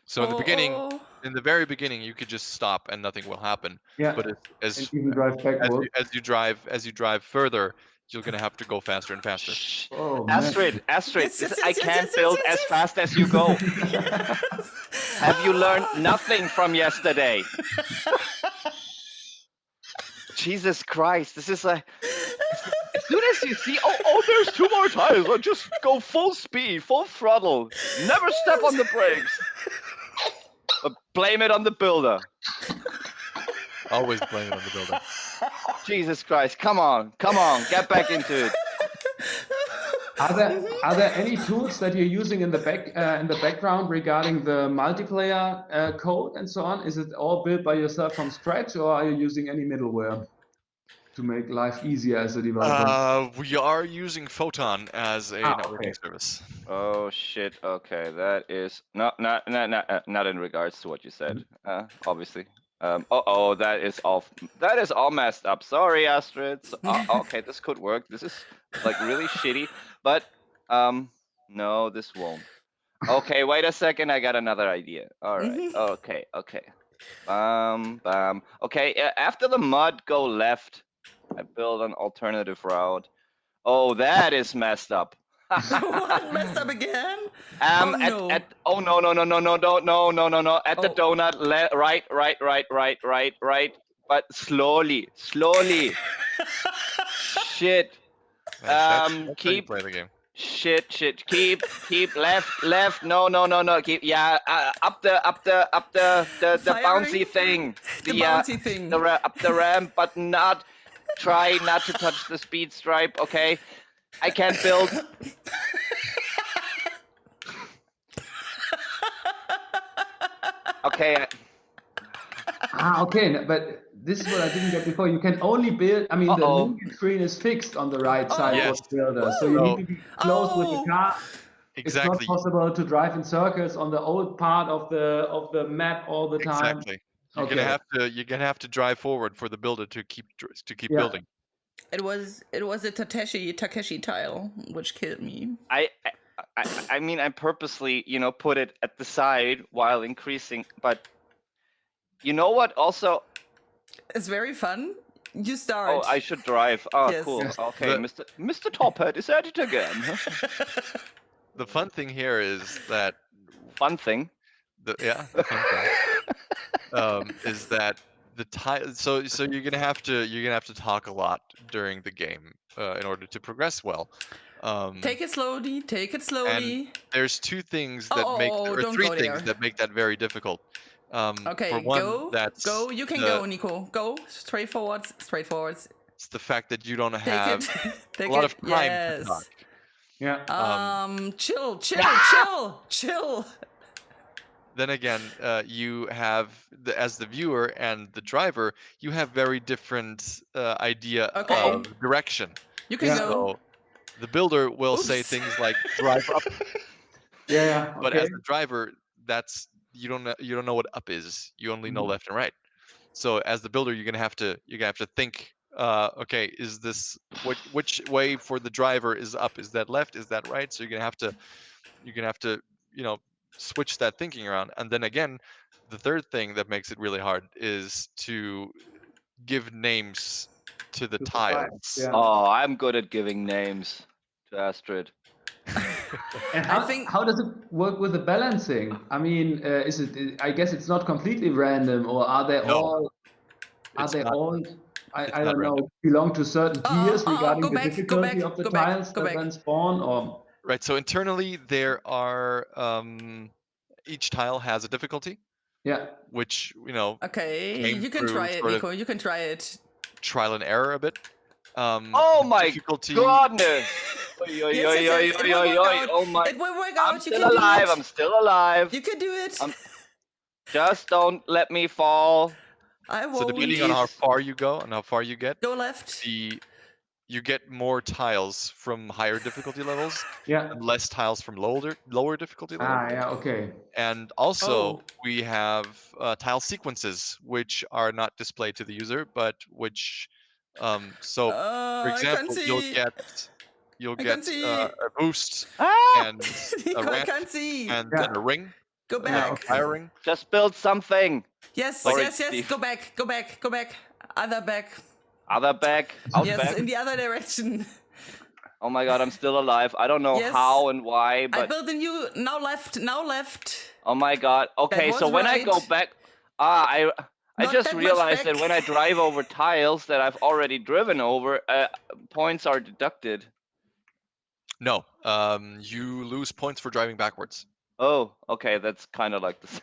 So in the beginning, Oh. in the very beginning, you could just stop and nothing will happen. Yeah. But And as even drive backwards. as you drive further, you're gonna have to go faster and faster. Shh. Oh, man. Astrid, Yes, I can't build as fast as you go. Have you learned nothing from yesterday? Jesus Christ, this is like, as soon as you see, oh, there's 2 more tires, I'll just go full speed, full throttle, never step on the brakes. But blame it on the builder. Always blame it on the builder. Jesus Christ, come on, get back into it. Are there any tools that you're using in the background regarding the multiplayer code and so on? Is it all built by yourself from scratch, or are you using any middleware to make life easier as a developer? We are using Photon as a networking Okay. service. Oh shit, okay, that is not in regards to what you said, obviously. That is all messed up. Sorry, Astrid. Okay, this could work. This is like really shitty, but no, this won't. Okay, wait a second. I got another idea. All right. Okay. Okay, after the mud, go left. I build an alternative route. Oh, that is messed up. What, messed up again? No. No. At the donut, right, but slowly. Shit. That's how you Keep play the game. shit. Keep left. No. Keep up the bouncy thing. The bouncy thing. Up the ramp, but try not to touch the speed stripe. Okay, I can't build. Okay. Okay, but this is what I didn't get before. You can only build. I mean, the moving screen is fixed on the right side Yes. for the builder, so you need to be close with the car. Exactly. It's not possible to drive in circles on the old part of the map all the time. Exactly. You're gonna have to drive forward for the builder to keep building. It was a Takeshi tile which killed me. I mean, I purposely, put it at the side while increasing, but you know what? Also, it's very fun. You start. Oh, I should drive. Oh, Yes. cool. Yes. Okay, Mr. Tophead is at it again. The fun thing here is that Fun thing. the fun thing is that the tile. So you're gonna have to talk a lot during the game in order to progress well. Take it slowly. And there's 2 things that don't 3 go things there. that make that very difficult. Okay, for one, go. You can go, Nico. Go straight forwards. It's the fact that you don't Take have it. Take a lot it. of time Yes. to talk. Yeah. Chill. Then again, you have as the viewer and the driver, you have very different idea of direction. You can go. So the builder will say things like drive up, Yeah. but Okay. as the driver, you don't know what up is. You only know left and right. So as the builder, you're gonna have to think. Okay, is this which way for the driver is up? Is that left? Is that right? So you're gonna have to switch that thinking around. And then again, the third thing that makes it really hard is to give names to the tiles. Yeah. Oh, I'm good at giving names to Astrid. And how does it work with the balancing? I mean, is it? I guess it's not completely random, or are they all? Are they all? I don't know. Belong to certain tiers regarding the difficulty of the tiles that then spawn, or? Right. So internally, there are each tile has a difficulty. Yeah. Which Okay, you can try it, Nico. You can try it. Trial and error a bit. Oh my difficulty. goodness! Yes. Oh my! It will work out. I'm still alive. You can do it. Just don't let me fall. I won't. So depending on how far you go and how far you get, go left. You get more tiles from higher difficulty levels, and less tiles from lower difficulty levels. Yeah, okay. And also we have tile sequences, which are not displayed to the user, but which So, for I can't example, you'll see. get a boost Ah! and a Nico, I ramp can't see. and Yeah. then a ring, Go like back. a tire ring. Just build something. Yes, Sorry, yes, yes. Steve. Go back, go back, go back. Other back. Other back, out Yes, back. in the other direction. Oh my god, I'm still alive. I don't know Yes. how and why, I but built a new. Now left. Now left. oh my god. Okay, so was when I go right. back, I Not just that much realized that back. when I drive over tiles that I've already driven over, points are deducted. No, you lose points for driving backwards. Oh, okay, that's kind of like the same.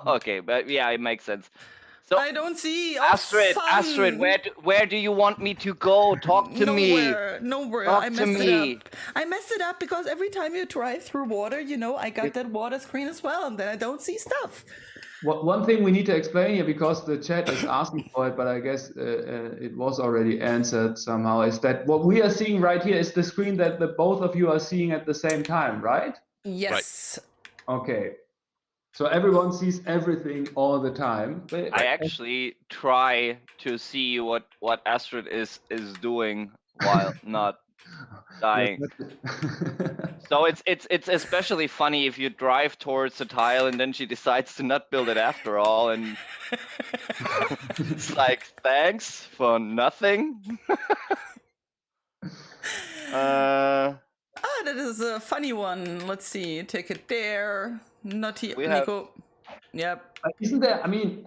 Okay, but yeah, it makes sense. So I don't see. Oh, Astrid, fun. Astrid, where do you want me to go? Talk to me. Nowhere. Talk I to messed it me. up. I messed it up because every time you drive through water, you know, I got that water screen as well, and then I don't see stuff. One thing we need to explain here, because the chat is asking for it, but I guess it was already answered somehow, is that what we are seeing right here is the screen that the both of you are seeing at the same time, right? Yes. Okay. So everyone sees everything all the time. I actually try to see what Astrid is doing while not dying. So it's especially funny if you drive towards a tile and then she decides to not build it after all, and it's like, thanks for nothing. That is a funny one. Let's see. Take it there. Not here, We have- Nico. Yep. Isn't there? I mean,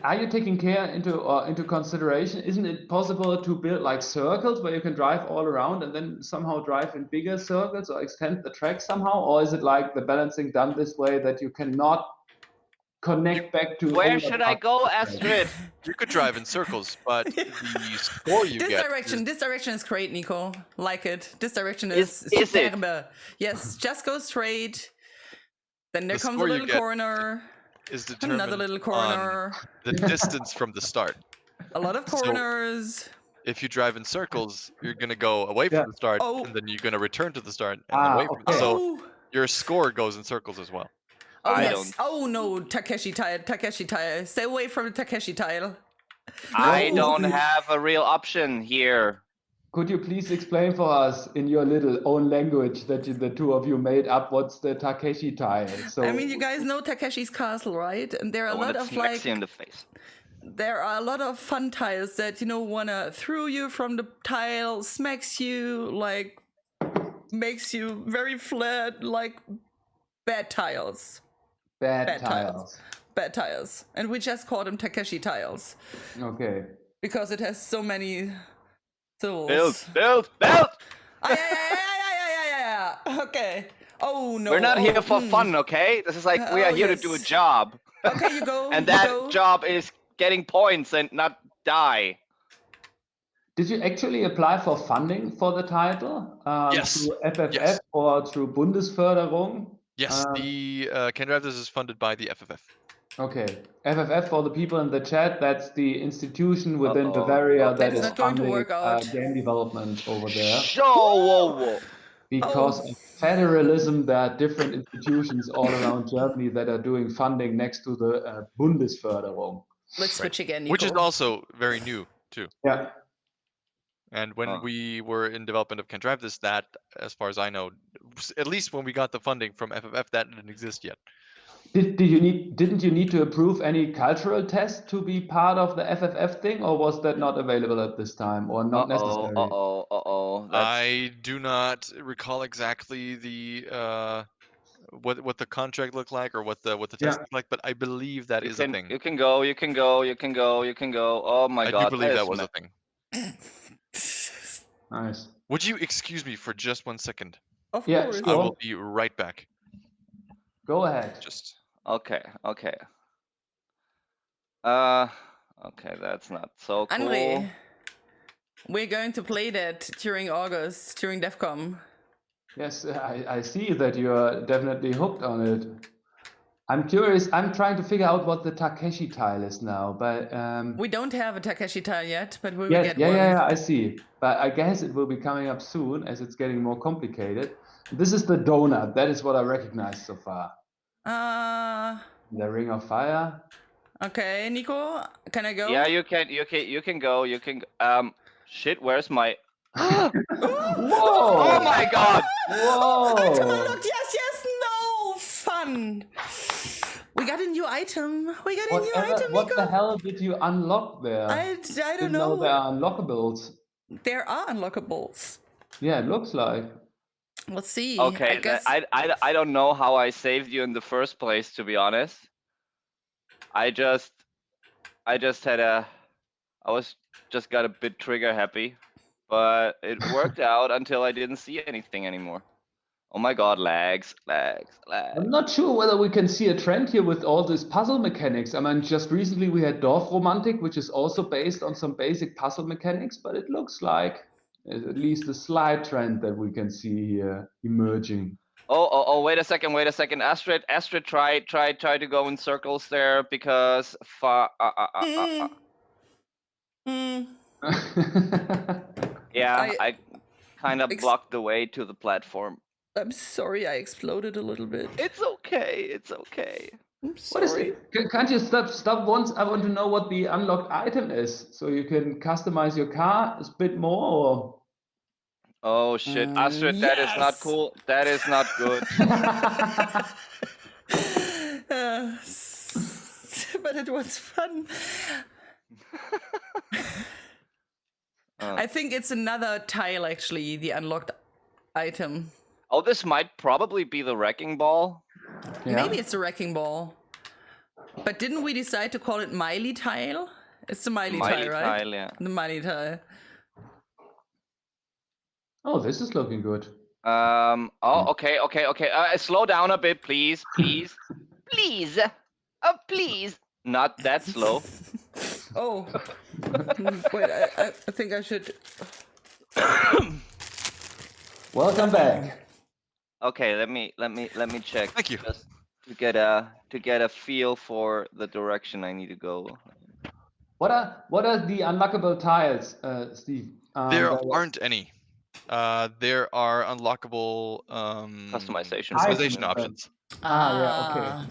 are you taking care into consideration? Isn't it possible to build like circles where you can drive all around and then somehow drive in bigger circles or extend the track somehow? Or is it like the balancing done this way that you cannot connect back to? Where should I go, Astrid? You could drive in circles, but the score you This get. direction is great, Nico. Like it. This direction Is it? superbe. Yes, just go straight. Then there The comes a score you little get corner. is determined Another little on corner. the distance from the start. A lot of corners. If you drive in circles, you're gonna go away from the start, Oh. and then you're gonna return to the start and away from. Okay. So your score goes in circles as well. Oh, I yes. don't- Oh, no. Takeshi tile. Stay away from the Takeshi tile. I No. don't have a real option here. Could you please explain for us in your little own language that the two of you made up what's the Takeshi tile? So I mean, you guys know Takeshi's Castle, right? And there are The a one lot that of smacks you in the face. there are a lot of fun tiles that, you know, wanna throw you from the tile, smacks you, like makes you very flat, like bad tiles. bad tiles. Bad tiles. And we just call them Takeshi tiles. Okay. Because it has so many tools. Build! Yeah. Okay. Oh no. We're not Oh, here for fun, okay? This is like, we are Oh, here to yes. do a job. Okay, you go. And you that go. job is getting points and not die. Did you actually apply for funding for the title? Yes. Through FFF Yes. or through Bundesförderung? Yes, the tDriveThis is funded by the FFF. Okay. FFF, for the people in the chat, that's the institution within Uh-oh. Bavaria that That is is not going to funding work out. game development over there. Whoa. Because Oh. of federalism, there are different institutions all around Germany that are doing funding next to the Bundesförderung. Let's switch again, Nico. Which is also very new too. Yeah. And when we were in development of tDriveThis, that, as far as I know, at least when we got the funding from FFF, that didn't exist yet. Didn't you need to approve any cultural test to be part of the FFF thing, or was that not available at this time, or not necessary? I do not recall exactly the what the contract looked like or what the test looked like, but I believe that is a thing. You can go. Oh my god. I do believe that was a thing. Nice. Would you excuse me for just 1 second? Of Yeah, course. I will be right back. Go ahead. Just Okay. Okay, that's not so cool. Andre, we're going to play that during August, during devcom. Yes, I see that you are definitely hooked on it. I'm curious. I'm trying to figure out what the Takeshi tile is now, but We don't have a Takeshi tile yet, but we will yes, get one. yeah, I see. But I guess it will be coming up soon as it's getting more complicated. This is the donut. That is what I recognize so far. The Ring of Fire. Okay, Nico, can I go? Yeah, you can go. You can. Shit. Where's my? Whoa! Oh my god! Item Whoa! unlocked. Yes. No fun. We got a new item. We got a new item, What the Nico. hell did you unlock there? I don't Didn't know there know. are unlockables. There are unlockables. Yeah, it looks like. Let's see. Okay, I guess. I don't know how I saved you in the first place, to be honest. I was just got a bit trigger happy, but it worked out until I didn't see anything anymore. Oh my god, lags. I'm not sure whether we can see a trend here with all these puzzle mechanics. I mean, just recently we had Dorf Romantik, which is also based on some basic puzzle mechanics, but it looks like at least a slight trend that we can see here emerging. Oh, wait a second. Astrid, try to go in circles there because yeah, I kind of blocked the way to the platform. I'm sorry, I exploded a little bit. It's okay. I'm What is sorry. it? Can't you stop once? I want to know what the unlocked item is, so you can customize your car a bit more. Or... Oh shit, Astrid, that is not yes! cool. That is not good. But it was fun. I think it's another tile, actually, the unlocked item. Oh, this might probably be the wrecking ball. Yeah. Maybe it's the wrecking ball. But didn't we decide to call it Miley tile? It's the Miley tile, right? Tile, yeah. The Miley tile. Oh, this is looking good. Oh, okay. Slow down a bit, please. Please. Not that slow. Oh. Wait, I think I should. Welcome back. Okay, let me check. Thank you. Just to get a feel for the direction I need to go. What are the unlockable tiles, Steve? There aren't any. There are unlockable Customization options. Yeah, okay.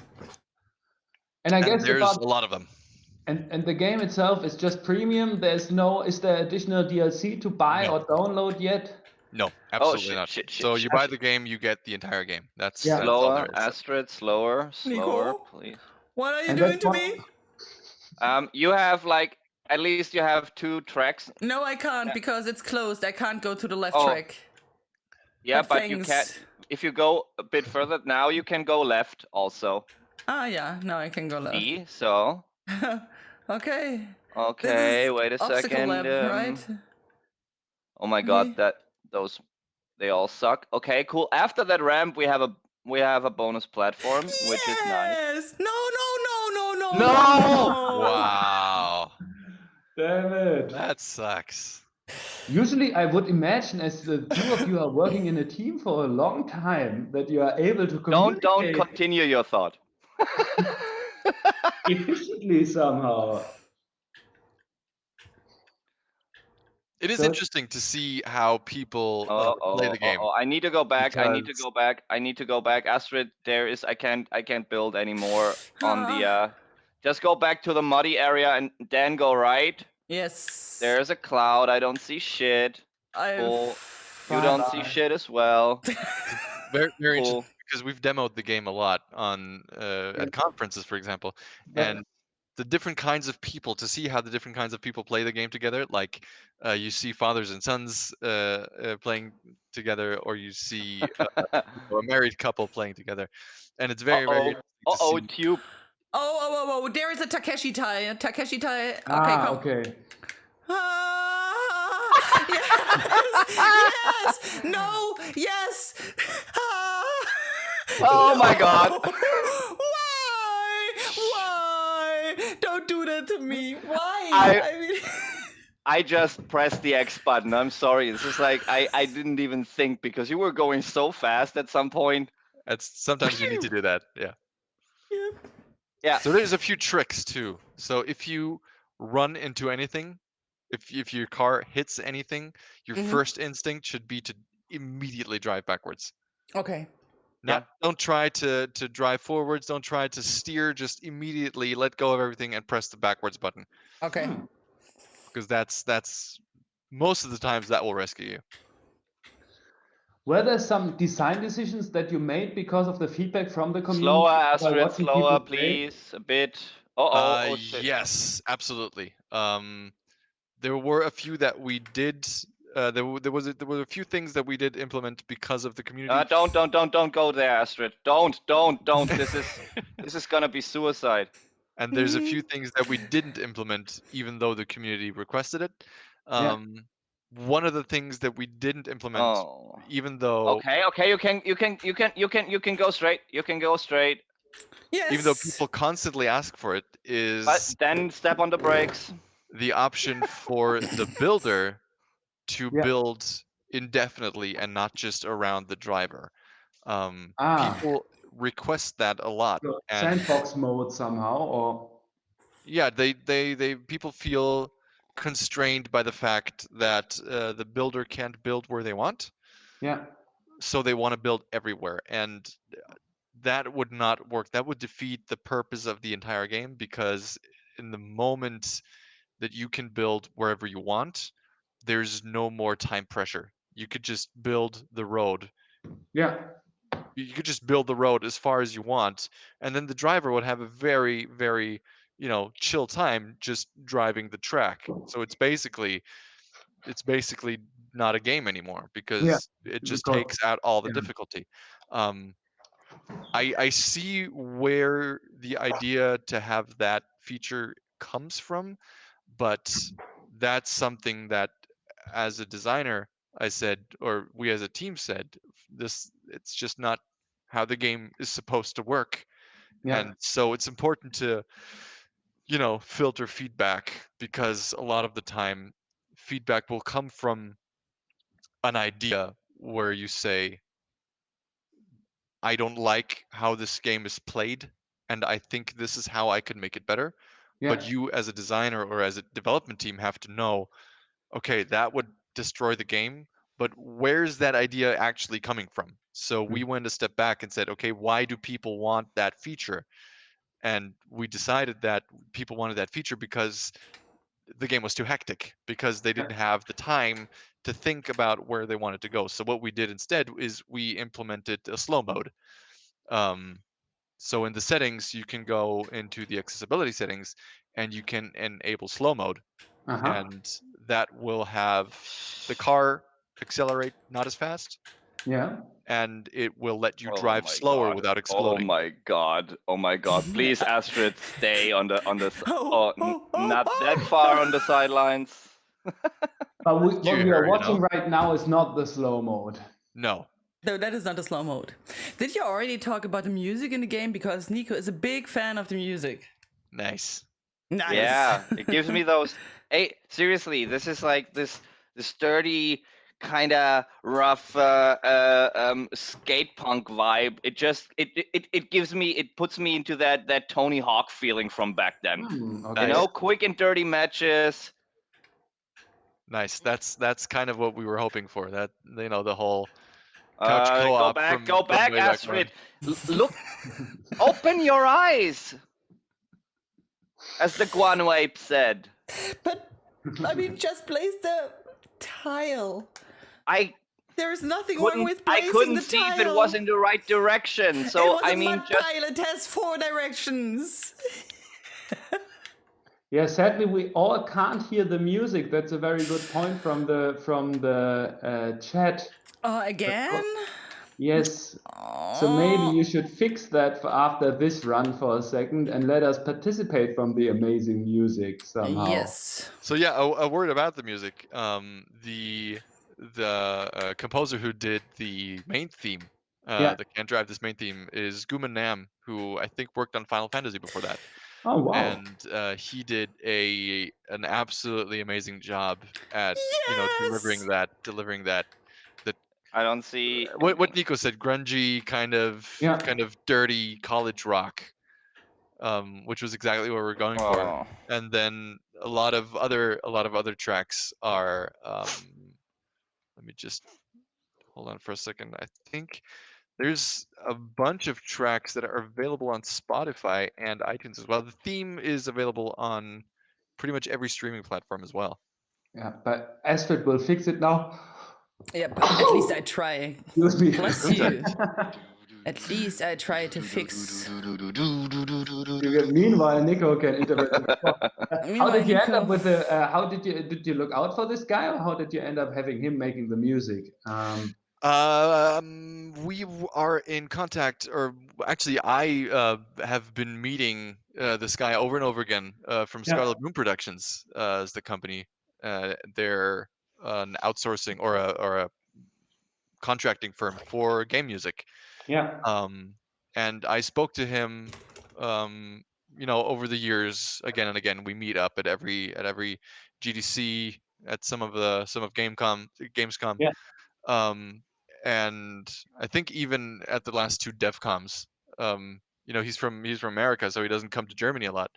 And I guess there's a lot of them. And the game itself is just premium. Is there additional DLC to buy or download yet? No, absolutely not. So you buy the game, you get the entire game. That's all there is. Astrid, slower, Nico? please. What are you doing to me? You have at least you have 2 tracks. No, I can't because it's closed. I can't go to the left track. Yeah, but you can't. If you go a bit further now, you can go left also. Yeah, now I can go left. See, so. Okay. Okay, wait a second. Lab, right? Oh my god, they all suck. Okay, cool. After that ramp, we have a bonus platform, which is nice. No. Wow. Damn it. That sucks. Usually, I would imagine, as the two of you are working in a team for a long time, that you are able to communicate. Don't continue your thought. Efficiently somehow. It is interesting to see how people play the game. I need to go back. I need to go back. Astrid, I can't build anymore on the just go back to the muddy area and then go right. Yes. There's a cloud. I don't see shit. Cool. You don't see shit as well. Very interesting because we've demoed the game a lot on at conferences, for example, and the different kinds of people, to see how the different kinds of people play the game together. Like you see fathers and sons playing together, or you see a married couple playing together, and it's very interesting to see. Tube. Oh, there is a Takeshi tie. Okay, come. Okay. Yes! No! Yes! Oh my god! Why? Don't do that to me. Why? I just pressed the X button. I'm sorry. It's just like I didn't even think because you were going so fast at some point. Sometimes you need to do that. Yeah. Yeah. So there's a few tricks too. So if you run into anything, if your car hits anything, your first instinct should be to immediately drive backwards. Okay. Don't try to drive forwards. Don't try to steer. Just immediately let go of everything and press the backwards button. Okay. Because that's most of the times that will rescue you. Were there some design decisions that you made because of the feedback from the community? Slower, by Astrid, watching slower, people play? please. A bit. Oh shit. Yes, absolutely. There were a few that we did. There were a few things that we did implement because of the community. Don't go there, Astrid. Don't. This is gonna be suicide. And there's a few things that we didn't implement, even though the community requested it. One of the things that we didn't implement, even though Okay, you can go straight. You can go straight. Yes. Even though people constantly ask for it, is But then step on the brakes. The option for the builder to build indefinitely and not just around the driver. People request that a lot. So And sandbox mode somehow, or yeah, they people feel constrained by the fact that the builder can't build where they want. Yeah. So they want to build everywhere, and that would not work. That would defeat the purpose of the entire game, because in the moment that you can build wherever you want, there's no more time pressure. You could just build the road. Yeah. You could just build the road as far as you want, and then the driver would have a very, very, chill time just driving the track. So it's basically not a game anymore, because it just takes out all the difficulty. I see where the idea to have that feature comes from, but that's something that, as a designer, I said, or we as a team said, it's just not how the game is supposed to work. And so it's important to, filter feedback, because a lot of the time feedback will come from an idea where you say, I don't like how this game is played, and I think this is how I could make it better. But you, as a designer or as a development team, have to know, okay, that would destroy the game, but where's that idea actually coming from? So we went a step back and said, okay, why do people want that feature? And we decided that people wanted that feature because the game was too hectic, because they didn't have the time to think about where they wanted to go. So what we did instead is we implemented a slow mode. So in the settings, you can go into the accessibility settings and you can enable slow mode, and that will have the car accelerate not as fast. Yeah. And it will let you drive slower without exploding. Oh my god. Please, Astrid, stay on the not that far on the sidelines. But what we are watching right now is not the slow mode. No, that is not the slow mode. Did you already talk about the music in the game? Because Nico is a big fan of the music. Nice. Yeah, it gives me those. Hey, seriously, this is like this sturdy, kind of rough skate punk vibe. It puts me into that Tony Hawk feeling from back then. Quick and dirty matches. Nice. That's kind of what we were hoping for. That, the whole couch co-op. Go back, Astrid. Look, open your eyes, as the guano ape said. But I mean, just place the tile. There is nothing wrong with placing the tile. I couldn't see if it was in the right direction. So it was a tile. It has 4 directions. Yeah, sadly we all can't hear the music. That's a very good point from the chat. Again? Yes. So maybe you should fix that for after this run for a second and let us participate from the amazing music somehow. Yes. So yeah, a word about the music. The composer who did the main theme, the Can't Drive This main theme, is Guman Nam, who I think worked on Final Fantasy before that. Oh wow! And he did an absolutely amazing job at delivering that. I don't see what Nico said, grungy kind of dirty college rock, which was exactly what we're going for. And then a lot of other tracks are. Let me just hold on for a second. I think There's a bunch of tracks that are available on Spotify and iTunes as well. The theme is available on pretty much every streaming platform as well. Yeah, but Astrid will fix it now. Yeah, but at least I try. Excuse me. Bless you. At least I try to fix. Meanwhile, Nico can interpret. How Meanwhile, did you end Nico. up with the? How did you look out for this guy, or how did you end up having him making the music? We are in contact, or actually, I have been meeting this guy over and over again from Yeah. Scarlet Moon Productions, is the company. They're an outsourcing or a contracting firm for game music. Yeah. And I spoke to him, over the years again and again. We meet up at every GDC, at some of Gamescom. Yeah. And I think even at the last 2 devcoms, he's from America, so he doesn't come to Germany a lot.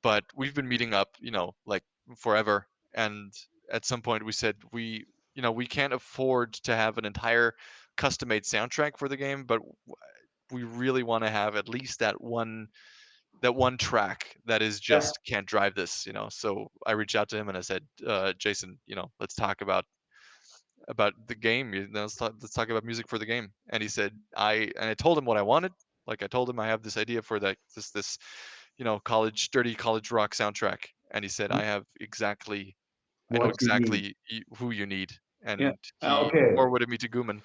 But we've been meeting up, like forever. And at some point we said we can't afford to have an entire custom-made soundtrack for the game, but we really want to have at least that one track that is just can't drive this. So I reached out to him and I said, Jason, let's talk about the game. Let's talk about music for the game. And he said, I told him what I wanted. Like, I told him I have this idea for this dirty college rock soundtrack. And he said, I know exactly who you need. And he forwarded me to Guman.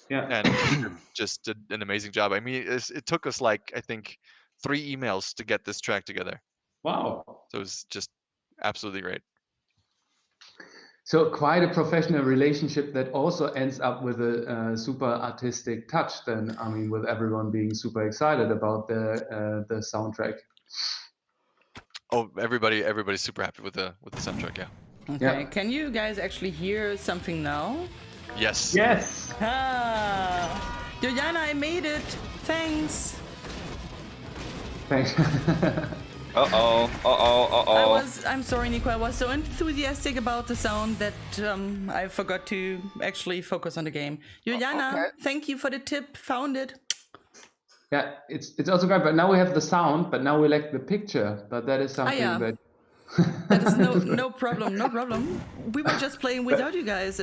Yeah. And he just did an amazing job. I mean, it took us like, I think, 3 emails to get this track together. Wow. So it was just absolutely great. So quite a professional relationship that also ends up with a super artistic touch. Then, I mean, with everyone being super excited about the soundtrack. Oh, everybody's super happy with the soundtrack. Yeah. Okay. Can you guys actually hear something now? Yes. Yes. Juliana, I made it. Thanks. Thanks. I'm sorry, Nico. I was so enthusiastic about the sound that I forgot to actually focus on the game. Juliana, thank you for the tip. Found it. Yeah, it's also great. But now we have the sound, but now we lack the picture. But that is something that. That is no problem. No problem. We were just playing without you guys.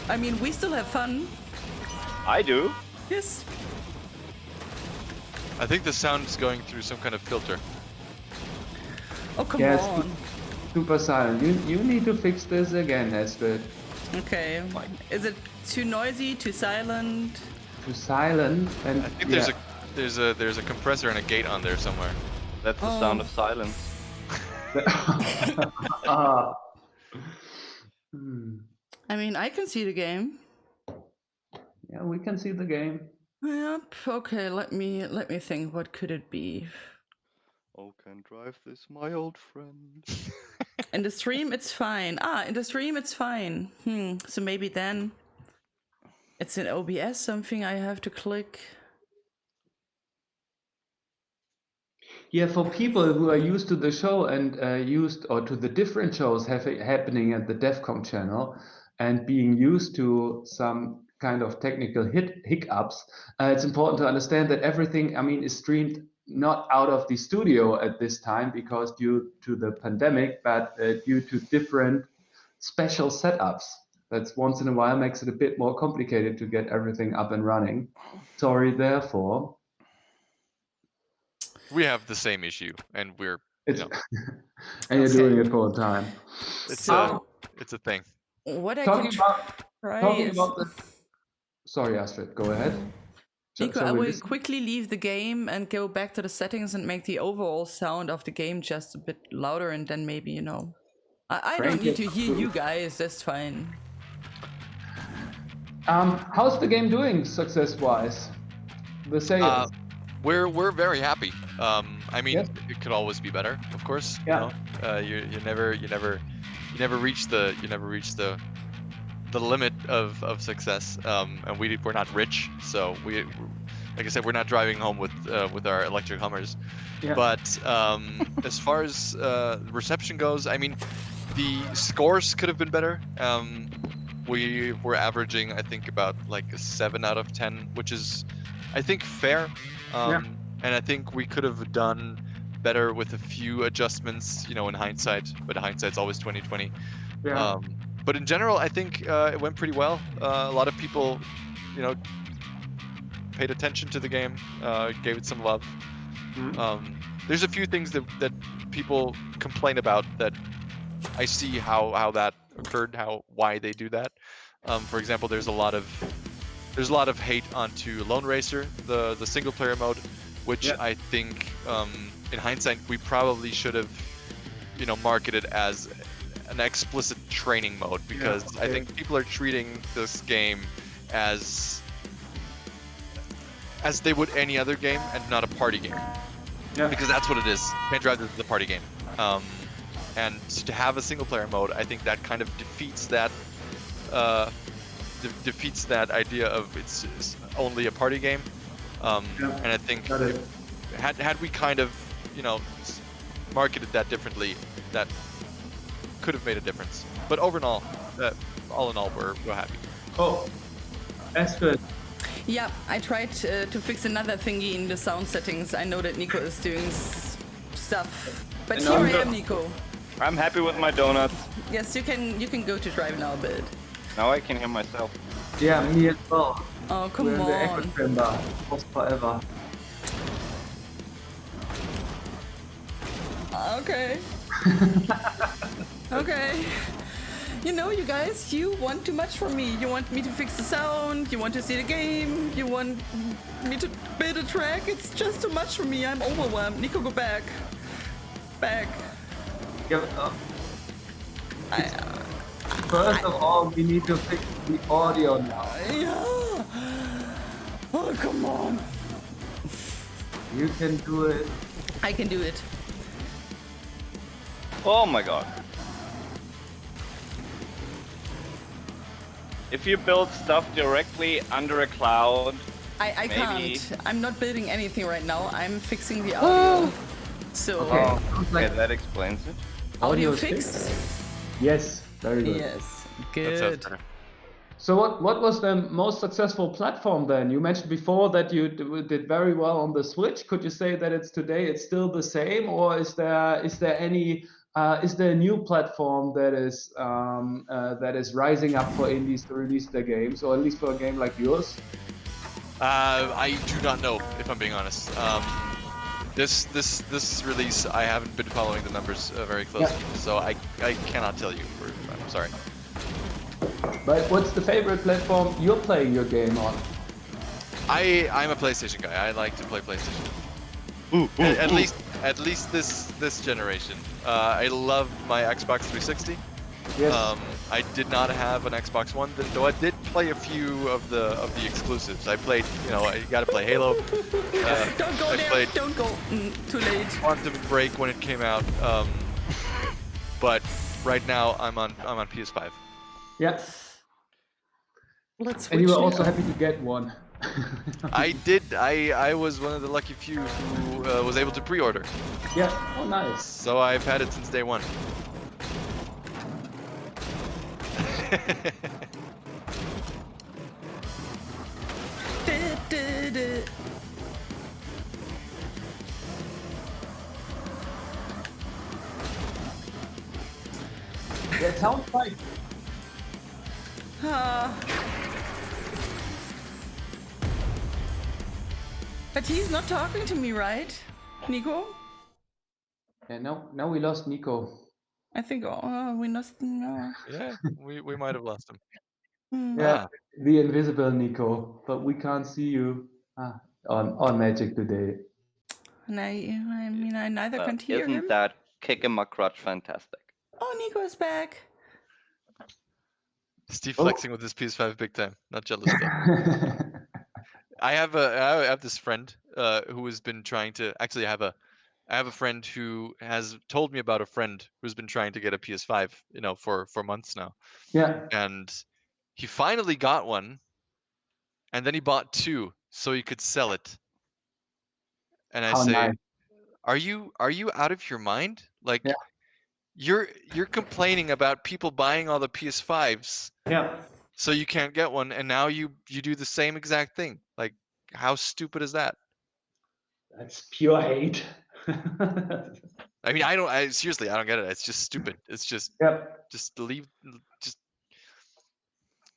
I mean, we still have fun. I do. Yes. I think the sound is going through some kind of filter. Oh, come on. Super silent. You need to fix this again, Astrid. Okay. Is it too noisy, too silent? Too silent. And I think there's a compressor and a gate on there somewhere. That's the sound of silence. I mean, I can see the game. Yeah, we can see the game. Yep. Okay, let me think. What could it be? Oh, can drive this, my old friend. In the stream, it's fine. In the stream, it's fine. So maybe then it's in OBS something I have to click. Yeah, for people who are used to the show and to the different shows happening at the devcom channel and being used to some kind of technical hiccups, it's important to understand that everything, is streamed not out of the studio at this time because due to the pandemic, but due to different special setups. That's once in a while makes it a bit more complicated to get everything up and running. Sorry, therefore. We have the same issue, and we're and you're doing it full time. It's a thing. What I talking can talking about the. Sorry, Astrid, go ahead. Nico, I will quickly leave the game and go back to the settings and make the overall sound of the game just a bit louder, and then maybe I don't need to hear you guys. That's fine. How's the game doing success-wise? The sales. We're very happy. Yes. It could always be better, of course. Yeah. You never reach the limit of success. And we're not rich, so like I said, we're not driving home with our electric Hummers. Yeah. But as far as reception goes, the scores could have been better. we were averaging, I think, about like a 7 out of 10, which is, I think, fair. And I think we could have done better with a few adjustments, you know, in hindsight. But hindsight's always 20/20. Yeah. But in general, I think it went pretty well. A lot of people, you know, paid attention to the game, gave it some love. There's a few things that people complain about that I see how that occurred, why they do that. For example, there's a lot of hate onto Lone Racer, the single player mode, which I think in hindsight we probably should have, you know, marketed as an explicit training mode, because I think people are treating this game as they would any other game and not a party game. Because that's what it is. tDriveThis is the party game. And to have a single player mode, I think that kind of defeats that idea of it's only a party game. And I think had we kind of, you know, marketed that differently, that could have made a difference. But overall, all in all, we're happy. Oh, Astrid. Yeah, I tried to fix another thingy in the sound settings. I know that Nico is doing stuff, but here I am, Nico. I'm happy with my donuts. Yes, you can go to drive now a bit. Now I can hear myself. Yeah, me as well. Oh, come We're in the echo on. chamber. Lost forever. Okay. Okay. You know, you guys, you want too much from me. You want me to fix the sound, you want to see the game, you want me to build a track. It's just too much for me. I'm overwhelmed. Nico, go back. Back. Yeah, first of all, we need to fix the audio now. Yeah. Oh, come on. You can do it. I can do it. Oh my god. If you build stuff directly under a cloud, I maybe... can't. I'm not building anything right now. I'm fixing the audio. So okay, that explains it. audio is fixed? Yes, very good. Yes. That sounds Good. better. So what was the most successful platform then? You mentioned before that you did very well on the Switch. Could you say that it's still the same, or is there a new platform that is rising up for indies to release their games, or at least for a game like yours? I do not know, if I'm being honest. This release, I haven't been following the numbers very closely, so I cannot tell you. I'm sorry. But what's the favorite platform you're playing your game on? I'm a PlayStation guy. I like to play PlayStation. At least this generation. I love my Xbox 360. Yes. I did not have an Xbox One, though I did play a few of the exclusives. I played, you know, I got to play Halo. Don't go there. Don't go. Too late. Quantum Break when it came out. But right now I'm on PS5. Yeah. Let's switch. And you were also happy to get one. I did. I was one of the lucky few who was able to pre-order. Yeah. Oh, nice. So I've had it since day one. Yeah, it sounds like. But he's not talking to me, right, Nico? Yeah, now we lost Nico. I think we lost. No. Yeah, we might have lost him. Yeah, the invisible Nico, but we can't see you on Magic today. And I mean, I neither can hear him. Isn't that kicking my crotch fantastic? Oh, Nico's back. Steve flexing with his PS5 big time. Not jealous though. I have this friend who has been trying to actually I have a friend who has told me about a friend who's been trying to get a PS5, you know, for months now. Yeah. And he finally got one, and then he bought two so he could sell it. And I say, nice. are you out of your mind? Like, Yeah. you're complaining about people buying all the PS5s. Yeah. so you can't get one, and now you do the same exact thing. Like, how stupid is that? That's pure hate. I mean, seriously, I don't get it. It's just stupid. It's just Yep. just leave. Just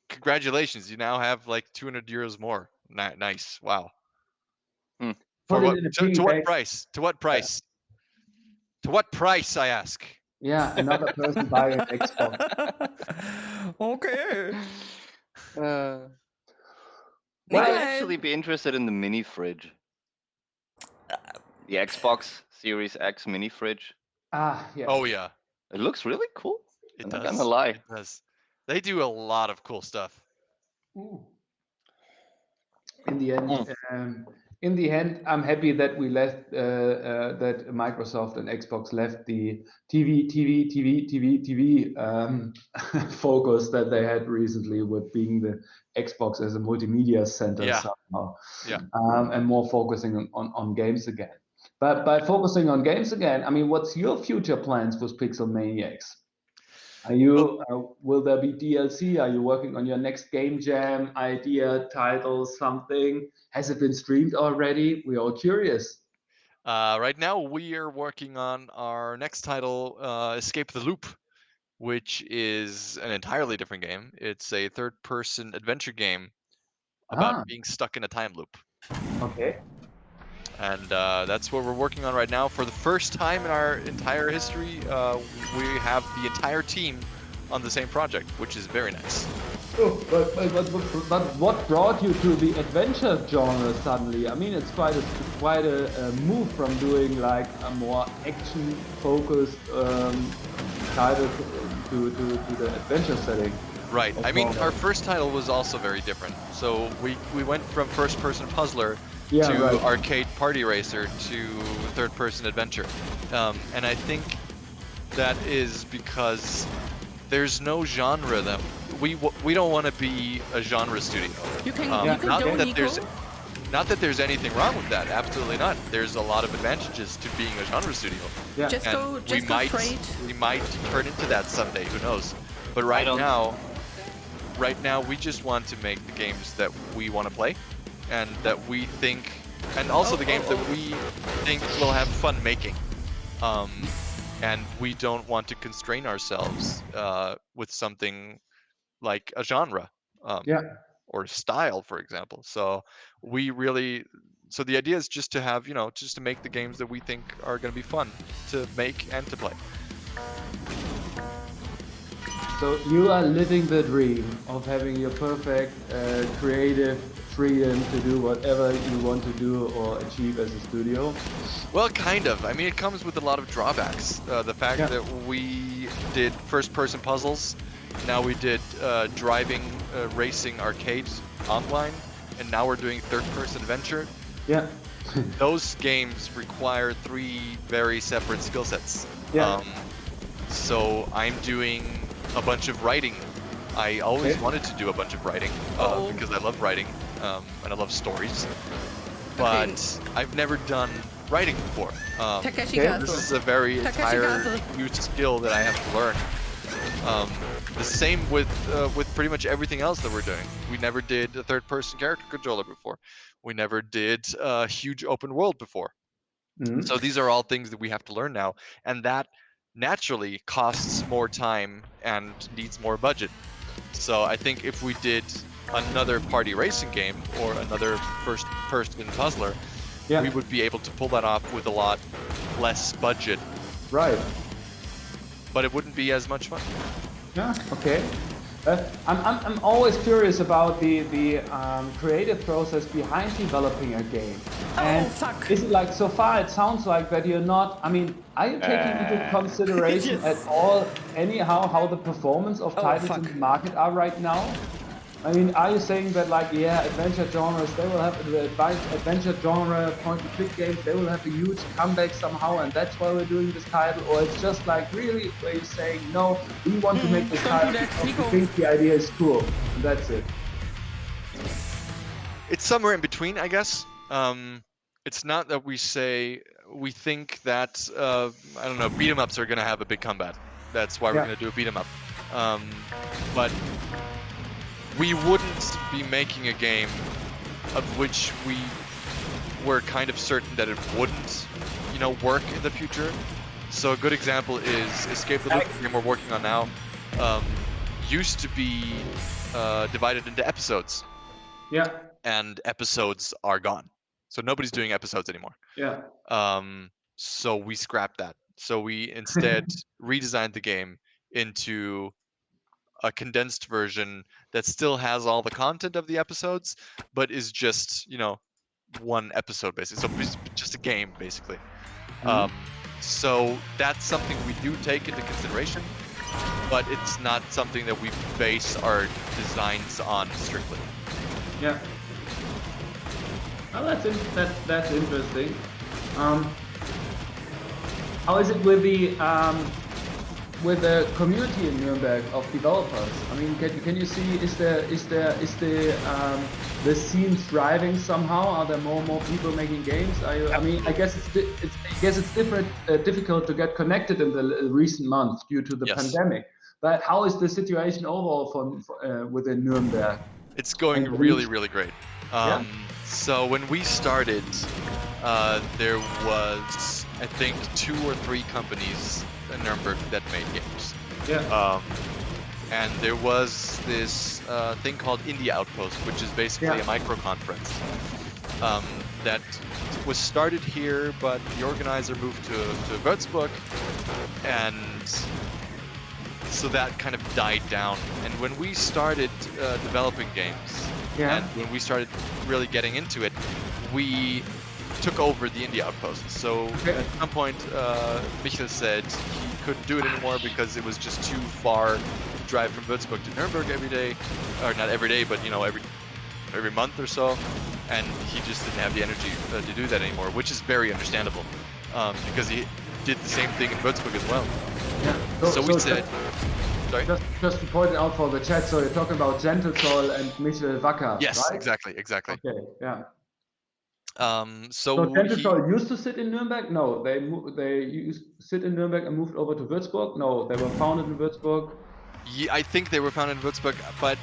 congratulations, you now have like 200 euros more. Nice, wow. For Put what? it in a To piggy what bank. price? To what price? To what price? I ask. Yeah, another person buying an Xbox. Okay. Would Nikolai, I actually be interested in the mini fridge? The Xbox Series X mini fridge. Ah, yeah. Oh yeah, It looks really cool. it I'm does. not gonna lie. It does. They do a lot of cool stuff. Ooh. In the end, I'm happy that we left that Microsoft and Xbox left the TV focus that they had recently with being the Xbox as a multimedia center Yeah. somehow, Yeah. and more focusing on games again. But by focusing on games again, I mean, what's your future plans with Pixel Maniacs? Are you will there be DLC? Are you working on your next game jam idea, title, something? Has it been streamed already? We're all curious. Right now we are working on our next title, Escape the Loop, which is an entirely different game. It's a third-person adventure game about being stuck in a time loop. Okay. And that's what we're working on right now. For the first time in our entire history, we have the entire team on the same project, which is very nice. Oh, but what brought you to the adventure genre suddenly? I mean, it's quite a move from doing like a more action-focused title to the adventure setting. Right. I mean, our first title was also very different. So we went from first-person puzzler to arcade party racer to third-person adventure, and I think that is because there's no genre that we don't want to be a genre studio. you can Not that there's anything wrong with that. Absolutely not. There's a lot of advantages to being a genre studio. Yeah. Just And go we straight. might turn into that someday. Who knows? But right now we just want to make the games that we want to play, and that we think, and also the games that we think will have fun making. And we don't want to constrain ourselves with something like a genre or style, for example. So the idea is just to have, just to make the games that we think are going to be fun to make and to play. So you are living the dream of having your perfect creative freedom to do whatever you want to do or achieve as a studio? Well, kind of. I mean, it comes with a lot of drawbacks. The fact that we did first-person puzzles, now we did driving, racing arcades online, and now we're doing third-person adventure. Yeah. Those games require 3 very separate skill sets. Yeah. So I'm doing a bunch of writing. I always wanted to do a bunch of writing because I love writing and I love stories. But I've never done writing before. This is a very huge skill that I have to learn. The same with pretty much everything else that we're doing. We never did a third-person character controller before. We never did a huge open world before. Mm-hmm. So these are all things that we have to learn now, and that naturally costs more time and needs more budget. So I think if we did another party racing game or another first-person puzzler, we would be able to pull that off with a lot less budget. Right. But it wouldn't be as much fun. Yeah. Okay. I'm always curious about the creative process behind developing a game. Is it like, so far it sounds like that you're not, I mean, are you taking into consideration at all anyhow how the performance of titles in the market are right now? I mean, are you saying that like, adventure genres, they will have the adventure genre point-and-click games, they will have a huge comeback somehow, and that's why we're doing this title? Or it's just like really where you're saying, no, we want to make this title because we think the idea is cool, and that's it? It's somewhere in between, I guess. It's not that we think that, I don't know, beat 'em ups are going to have a big comeback. That's why we're going to do a beat 'em up. But we wouldn't be making a game of which we were kind of certain that it wouldn't, work in the future. So a good example is Escape the Loop, the game we're working on now, used to be divided into episodes. Yeah. And episodes are gone. So nobody's doing episodes anymore. Yeah. So we scrapped that. So we instead redesigned the game into a condensed version that still has all the content of the episodes, but is just, one episode basically. So it's just a game basically. So that's something we do take into consideration, but it's not something that we base our designs on strictly. Yeah. Well, that's interesting. How is it with the community in Nuremberg of developers? I mean, can you see, is the scene thriving somehow? Are there more and more people making games? I guess it's difficult to get connected in the recent months due to the pandemic. But how is the situation overall within Nuremberg? It's going really, really great. So when we started, there was, I think, 2 or 3 companies in Nuremberg that made games. Yeah. And there was this thing called Indie Outpost, which is basically a micro conference that was started here, but the organizer moved to Würzburg, and so that kind of died down. And when we started developing games, and when we started really getting into it, we took over the Indie Outpost. So at some point, Michael said he couldn't do it anymore because it was just too far to drive from Würzburg to Nuremberg every day, or not every day, but every month or so. And he just didn't have the energy to do that anymore, which is very understandable, because he did the same thing in Würzburg as well. Yeah. So we said, sorry? Just to point it out for the chat, so you're talking about Gentle Soul and Michael Wacker, yes, right? exactly. Okay, yeah. So Gentle Soul used to sit in Nuremberg? No, they used to sit in Nuremberg and moved over to Würzburg? No, they were founded in Würzburg? Yeah, I think they were founded in Würzburg, but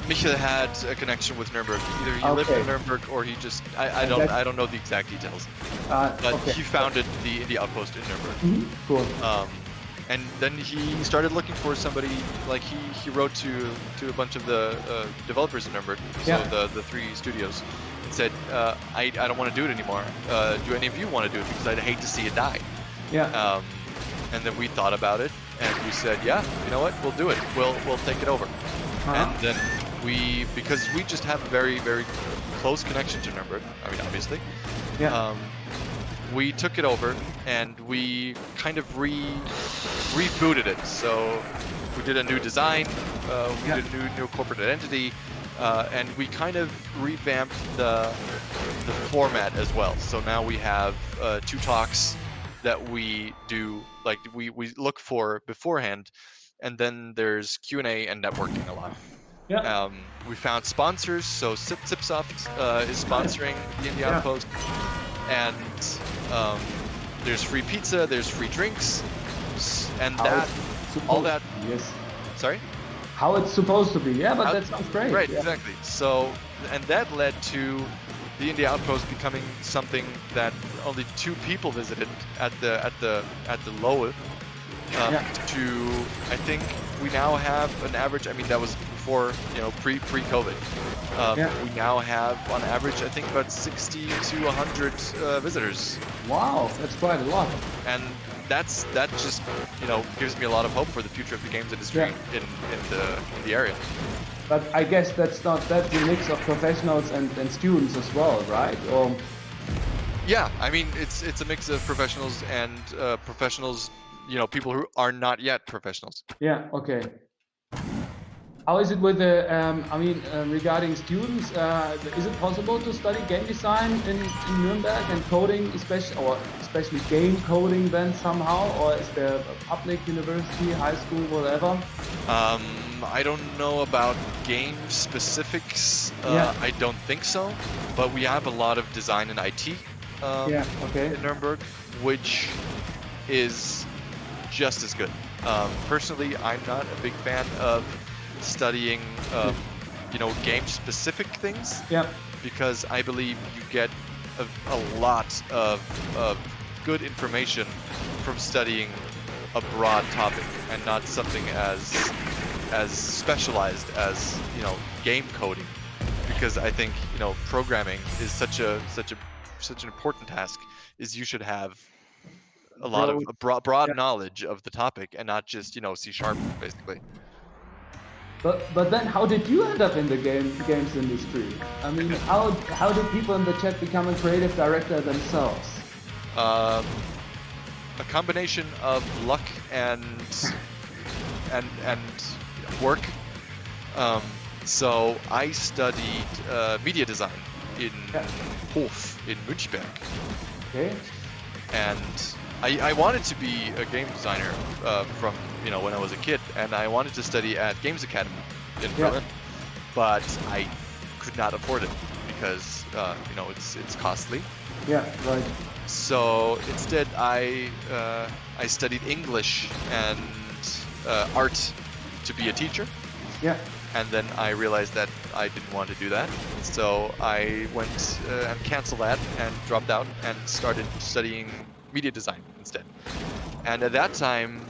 Michael had a connection with Nuremberg. Either he lived in Nuremberg or he just I don't know the exact details. But he founded the Indie Outpost in Nuremberg. Cool. And then he started looking for somebody, like he wrote to a bunch of the developers in Nuremberg, so the 3 studios, and said, I don't want to do it anymore. Do any of you want to do it? Because I'd hate to see it die. Yeah. And then we thought about it, and we said, yeah, you know what? We'll do it. We'll take it over. And then because we just have a very, very close connection to Nuremberg, I mean, obviously. Yeah. We took it over and we kind of rebooted it. So we did a new design, we did a new corporate identity, and we kind of revamped the format as well. So now we have 2 talks that we do, like we look for beforehand, and then there's Q&A and networking a lot. Yeah. We found sponsors, so Zipsoft is sponsoring the Indie Outpost, and there's free pizza, there's free drinks, and all that. Yes. Sorry? How it's supposed to be, but that sounds great. Right, exactly. So, and that led to the Indie Outpost becoming something that only 2 people visited at the low. To, I think we now have an average. I mean, that was before, pre-COVID. We now have on average, I think, about 60 to 100 visitors. Wow, that's quite a lot. And that just gives me a lot of hope for the future of the games industry in the area. But I guess that's a mix of professionals and students as well, right? Or... Yeah, I mean it's a mix of professionals and professionals, people who are not yet professionals. Yeah. Okay. How is it with the? Regarding students, is it possible to study game design in Nuremberg and coding, especially game coding then somehow, or is there a public university, high school, whatever? I don't know about game specifics. I don't think so, but we have a lot of design and IT in Nuremberg, which is just as good. Personally, I'm not a big fan of studying game-specific things. Yeah. Because I believe you get a lot of good information from studying a broad topic and not something as specialized as game coding. Because I think programming is such an important task. Is you should have a lot of broad knowledge of the topic and not just C# basically. But then how did you end up in the games industry? I mean, how do people in the chat become a creative director themselves? A combination of luck and work. So I studied media design in Hof in Münchberg. Okay. And I wanted to be a game designer from when I was a kid, and I wanted to study at Games Academy in Berlin, but I could not afford it because it's costly. Yeah, right. So instead, I studied English and art to be a teacher. Yeah. And then I realized that I didn't want to do that, so I went and canceled that and dropped out and started studying media design instead. And at that time,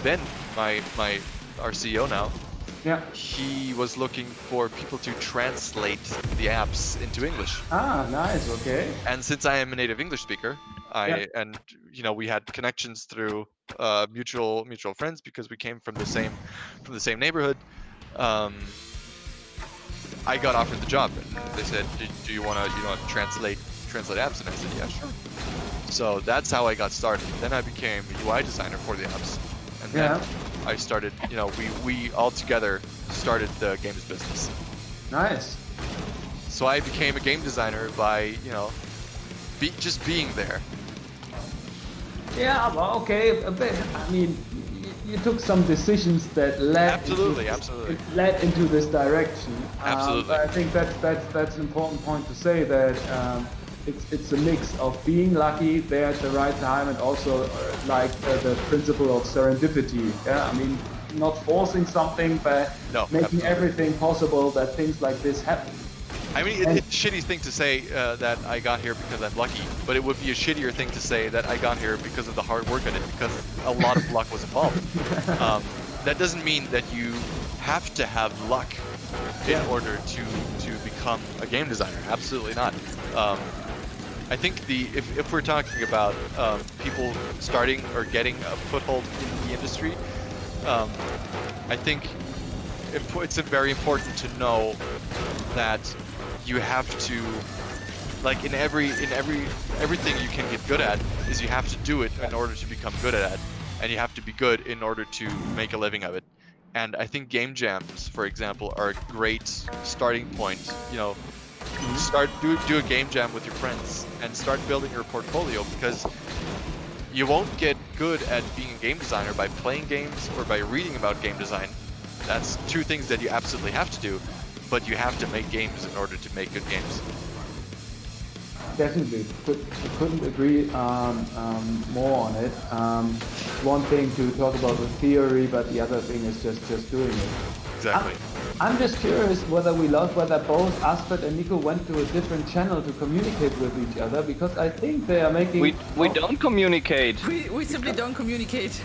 Ben, our CEO now, he was looking for people to translate the apps into English. Ah, nice. Okay. And since I am a native English speaker, we had connections through mutual friends because we came from the same neighborhood. I got offered the job, and they said, "Do you want to translate apps?" And I said, "Yeah, sure." So that's how I got started. Then I became a UI designer for the apps, and then I started. We all together started the games business. Nice. So I became a game designer by just being there. Yeah, well, okay. I mean, you took some decisions that led into this direction. Absolutely. I think that's an important point to say that it's a mix of being lucky there at the right time and also the principle of serendipity. Yeah, I mean, not forcing something, but making everything possible that things like this happen. I mean, it's a shitty thing to say that I got here because I'm lucky, but it would be a shittier thing to say that I got here because of the hard work I did, because a lot of luck was involved. That doesn't mean that you have to have luck in order to become a game designer. Absolutely not. I think if we're talking about people starting or getting a foothold in the industry, I think it's very important to know that you have to, like in everything you can get good at, is you have to do it in order to become good at it, and you have to be good in order to make a living of it. And I think game jams, for example, are a great starting point. Do a game jam with your friends and start building your portfolio, because you won't get good at being a game designer by playing games or by reading about game design. That's two things that you absolutely have to do, but you have to make games in order to make good games. Definitely, couldn't agree more on it. One thing to talk about the theory, but the other thing is just doing it. Exactly. I'm just curious whether both Astrid and Nico went to a different channel to communicate with each other, because I think they are making... We don't communicate. We simply don't communicate.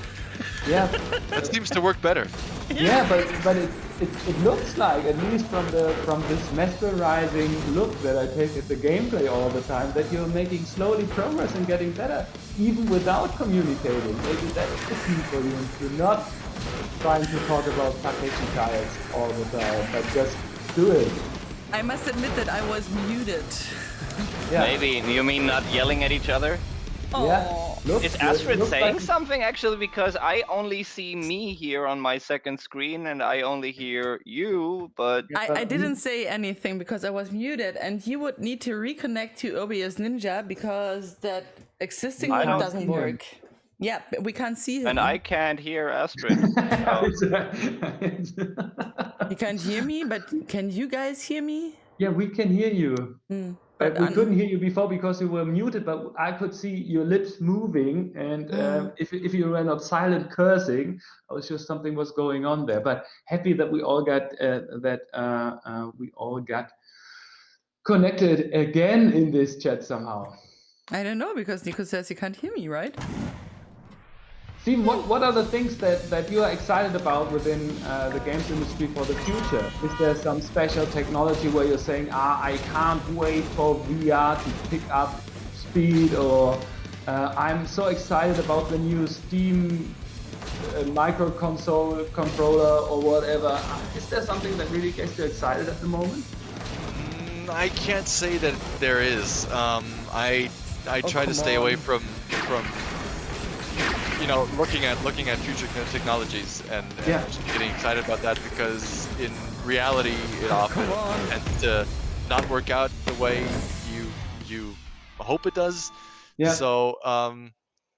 Yeah. That seems to work better. Yeah, but it looks like, at least from this mesmerizing look that I take at the gameplay all the time, that you're making slowly progress and getting better, even without communicating. Maybe that is the key for you, to not trying to talk about packaging tiles all the time, but just do it. I must admit that I was muted. Yeah. Maybe you mean not yelling at each other? Yeah. Is Astrid saying something actually? Because I only see me here on my second screen and I only hear you, but... I didn't say anything because I was muted, and you would need to reconnect to OBS Ninja because that existing one doesn't work. Yeah, we can't see him. And I can't hear Astrid. You can't hear me, but can you guys hear me? Yeah, we can hear you. But we couldn't hear you before because you were muted, but I could see your lips moving, and if you were not silent cursing, I was just something was going on there. But happy that we all got connected again in this chat somehow. I don't know, because Nico says he can't hear me, right? Steven, what are the things that you are excited about within the games industry for the future? Is there some special technology where you're saying, I can't wait for VR to pick up speed, or I'm so excited about the new Steam micro console controller or whatever? Is there something that really gets you excited at the moment? I can't say that there is. I try to stay away from looking at future technologies and just getting excited about that, because in reality it often tends to not work out the way you hope it does. Yeah. So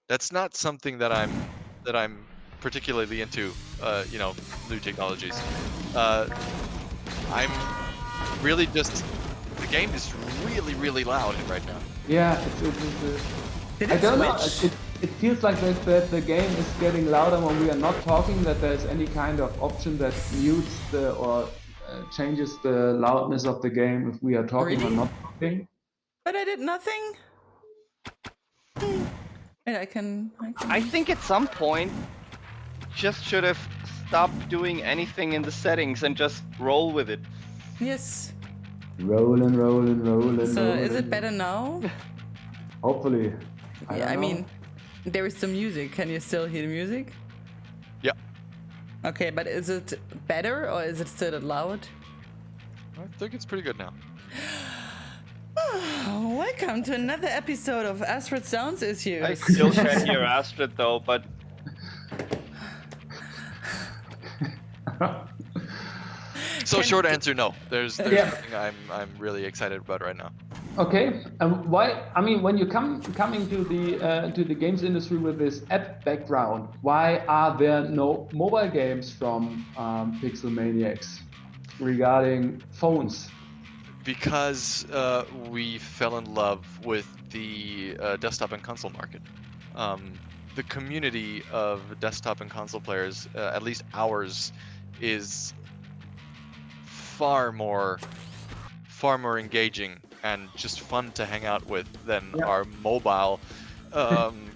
that's not something that I'm particularly into. New technologies. I'm really just, the game is really loud right now. Yeah, I don't know. It feels like that the game is getting louder when we are not talking, that there's any kind of option that mutes or changes the loudness of the game if we are talking or not talking. But I did nothing. And I think at some point just should have stopped doing anything in the settings and just roll with it. Yes. Rolling. So is it better now? Hopefully. I mean, there is some music. Can you still hear the music? Yeah. Okay, but is it better or is it still loud? I think it's pretty good now. Welcome to another episode of Astrid Sounds Issues. I still can't hear Astrid though, but... So short answer, no. There's nothing I'm really excited about right now. Okay. Why? I mean, when you coming to the games industry with this app background, why are there no mobile games from Pixel Maniacs regarding phones? Because we fell in love with the desktop and console market. The community of desktop and console players, at least ours, is far more engaging and just fun to hang out with than our mobile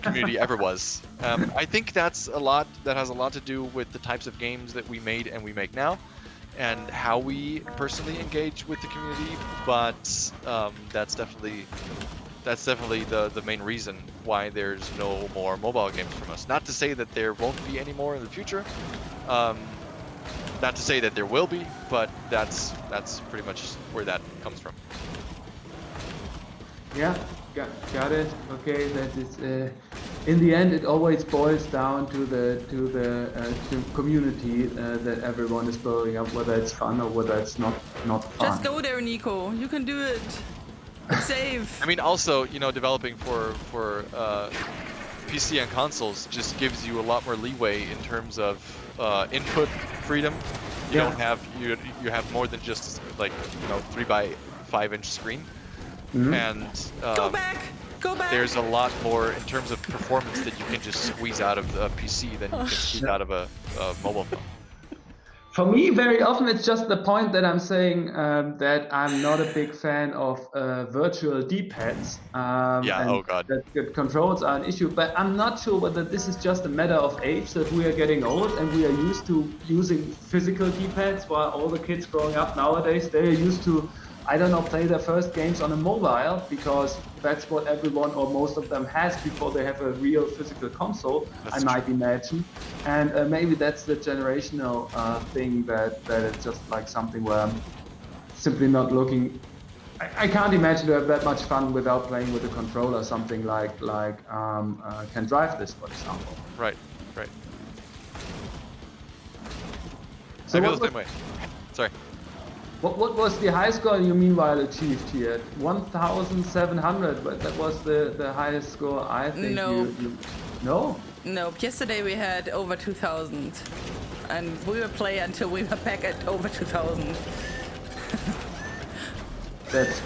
community ever was. I think that has a lot to do with the types of games that we made and we make now, and how we personally engage with the community. But that's definitely the main reason why there's no more mobile games from us. Not to say that there won't be any more in the future. Not to say that there will be, but that's pretty much where that comes from. Yeah, got it. Okay, that is. In the end, it always boils down to the community that everyone is building up, whether it's fun or whether it's not fun. Just go there, Nico. You can do it. It's safe. I mean, also, developing for PC and consoles just gives you a lot more leeway in terms of input freedom. You don't have you have more than just 3x5 inch screen. Mm-hmm. And go back. There's a lot more in terms of performance that you can just squeeze out of a PC than you can squeeze out of a mobile phone. For me, very often it's just the point that I'm saying that I'm not a big fan of virtual D-pads. Oh god. That controls are an issue, but I'm not sure whether this is just a matter of age, that we are getting old and we are used to using physical D-pads, while all the kids growing up nowadays, they are used to, play their first games on a mobile, because that's what everyone or most of them has before they have a real physical console, I might imagine. And maybe that's the generational thing, that it's just like something where I'm simply not looking. I can't imagine to have that much fun without playing with a controller, something like Can Drive This, for example. Right. So I feel the same way. Sorry. What was the high score you meanwhile achieved here? 1,700, but that was the highest score I think. No. No? No, yesterday we had over 2,000. And we will play until we were back at over 2,000. That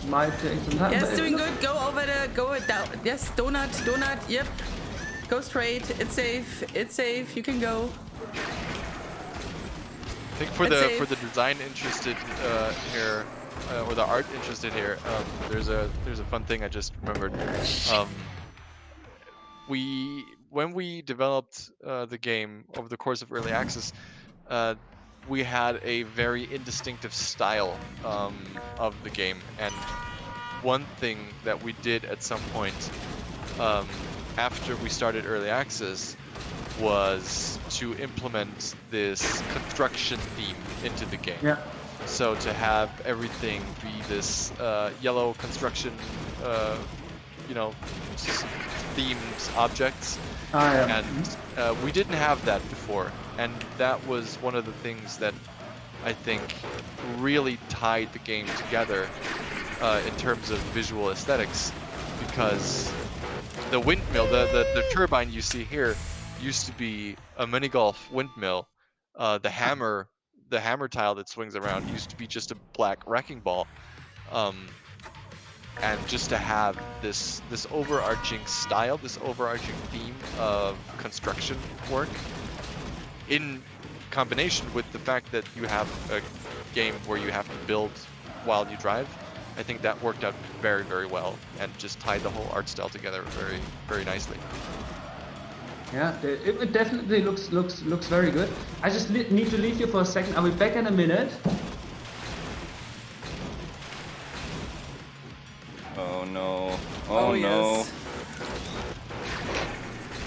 might take some time. Yes, but doing good. Go over there. Go down. Yes, donut. Yep. Go straight. It's safe. It's safe. You can go. I think for the design interested here, or the art interested here, there's a fun thing I just remembered. When we developed the game over the course of early access, we had a very indistinctive style of the game, and one thing that we did at some point after we started early access was to implement this construction theme into the game. Yeah. So to have everything be this yellow construction, themed objects. And we didn't have that before, and that was one of the things that I think really tied the game together in terms of visual aesthetics, because the windmill, the turbine you see here, used to be a mini golf windmill. The hammer tile that swings around used to be just a black wrecking ball. And just to have this overarching style, this overarching theme of construction work, in combination with the fact that you have a game where you have to build while you drive, I think that worked out very, very well and just tied the whole art style together very, very nicely. Yeah, it definitely looks very good. I just need to leave you for a second. I'll be back in a minute. Oh no. Oh no. Yes.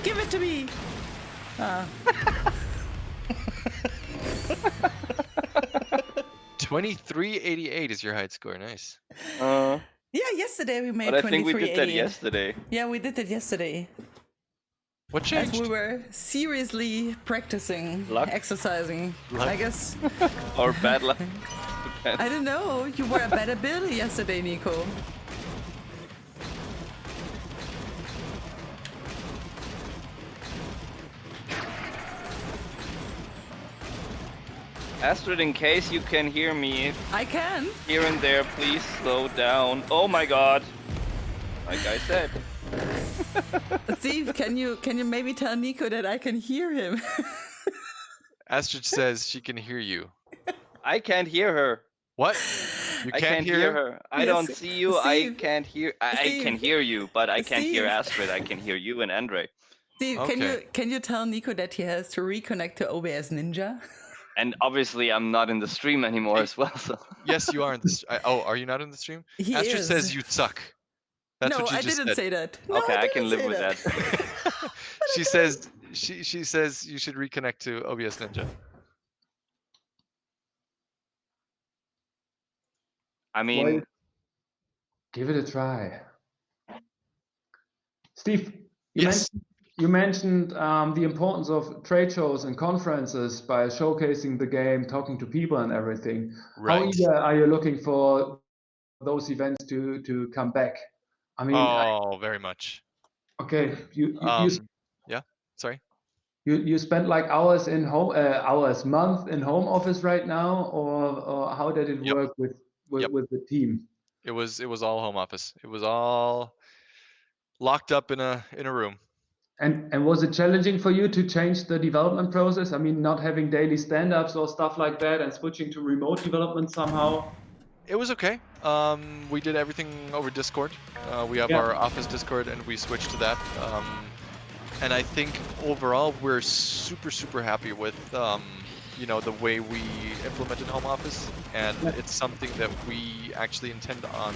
Give it to me. 2388 is your height score. Nice. Yeah, yesterday we made 2388. But I think we did that yesterday. Yeah, we did it yesterday. What changed? As we were seriously practicing, Luck? exercising, Luck? I guess. Or bad luck. I don't know. You were a better builder yesterday, Nico. Astrid, in case you can hear me I can. here and there, please slow down. Oh my god. Like I said. Steve, can you maybe tell Nico that I can hear him? Astrid says she can hear you. I can't hear her. What? You I can't hear her. I Yes, don't see you. I Steve. can't hear. I Steve. can hear you, but I can't hear Steve. Astrid. I can hear you and Andre. Steve, Okay. can you tell Nico that he has to reconnect to OBS Ninja? And obviously, I'm not in the stream anymore as well. So. Yes, you are in the. Oh, are you not in the stream? He Astrid is. says you suck. That's no, what you I just didn't said. say that. No, Okay, I can didn't live say with that. She says she says you should reconnect to OBS Ninja. I mean, Give it a try. Steve, Yes. you mentioned the importance of trade shows and conferences by showcasing the game, talking to people and everything. How Right. eager are you looking for those events to come back? I mean, Oh, very much. okay, Yeah. Sorry. you spend like hours in home, month in home office right now, or how did it Yep. work with Yep. the team? It was all home office. It was all locked up in a room. And was it challenging for you to change the development process? I mean, not having daily stand-ups or stuff like that, and switching to remote development somehow. It was okay. We did everything over Discord. We have Yeah. our office Discord, and we switched to that. And I think overall we're super happy with the way we implemented home office, and it's something that we actually intend on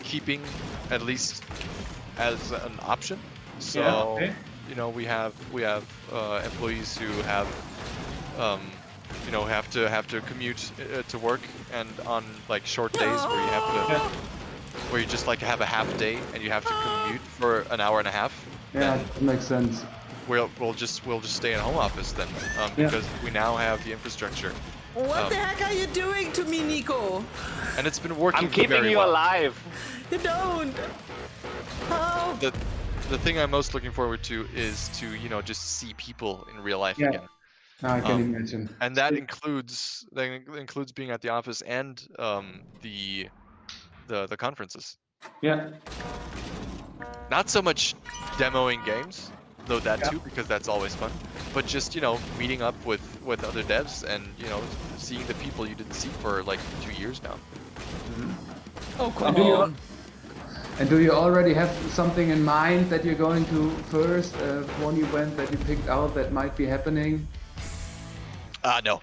keeping at least as an option. So okay. we have employees who have have to commute to work, and on like short days where you just like have a half day and you have to commute for an hour and a half. Yeah, that makes sense. We'll just stay in home office then, because we now have the infrastructure. What the heck are you doing to me, Nico? And it's been working. I'm keeping very you well. alive. You don't. How? The thing I'm most looking forward to is to just see people in real life Yeah. again. I can imagine. And that includes being at the office and the conferences. Yeah. Not so much demoing games, though that too, because that's always fun. But just meeting up with other devs and seeing the people you didn't see for like 2 years now. Oh, come on. And do you already have something in mind that you're going to first? One event that you picked out that might be happening? No.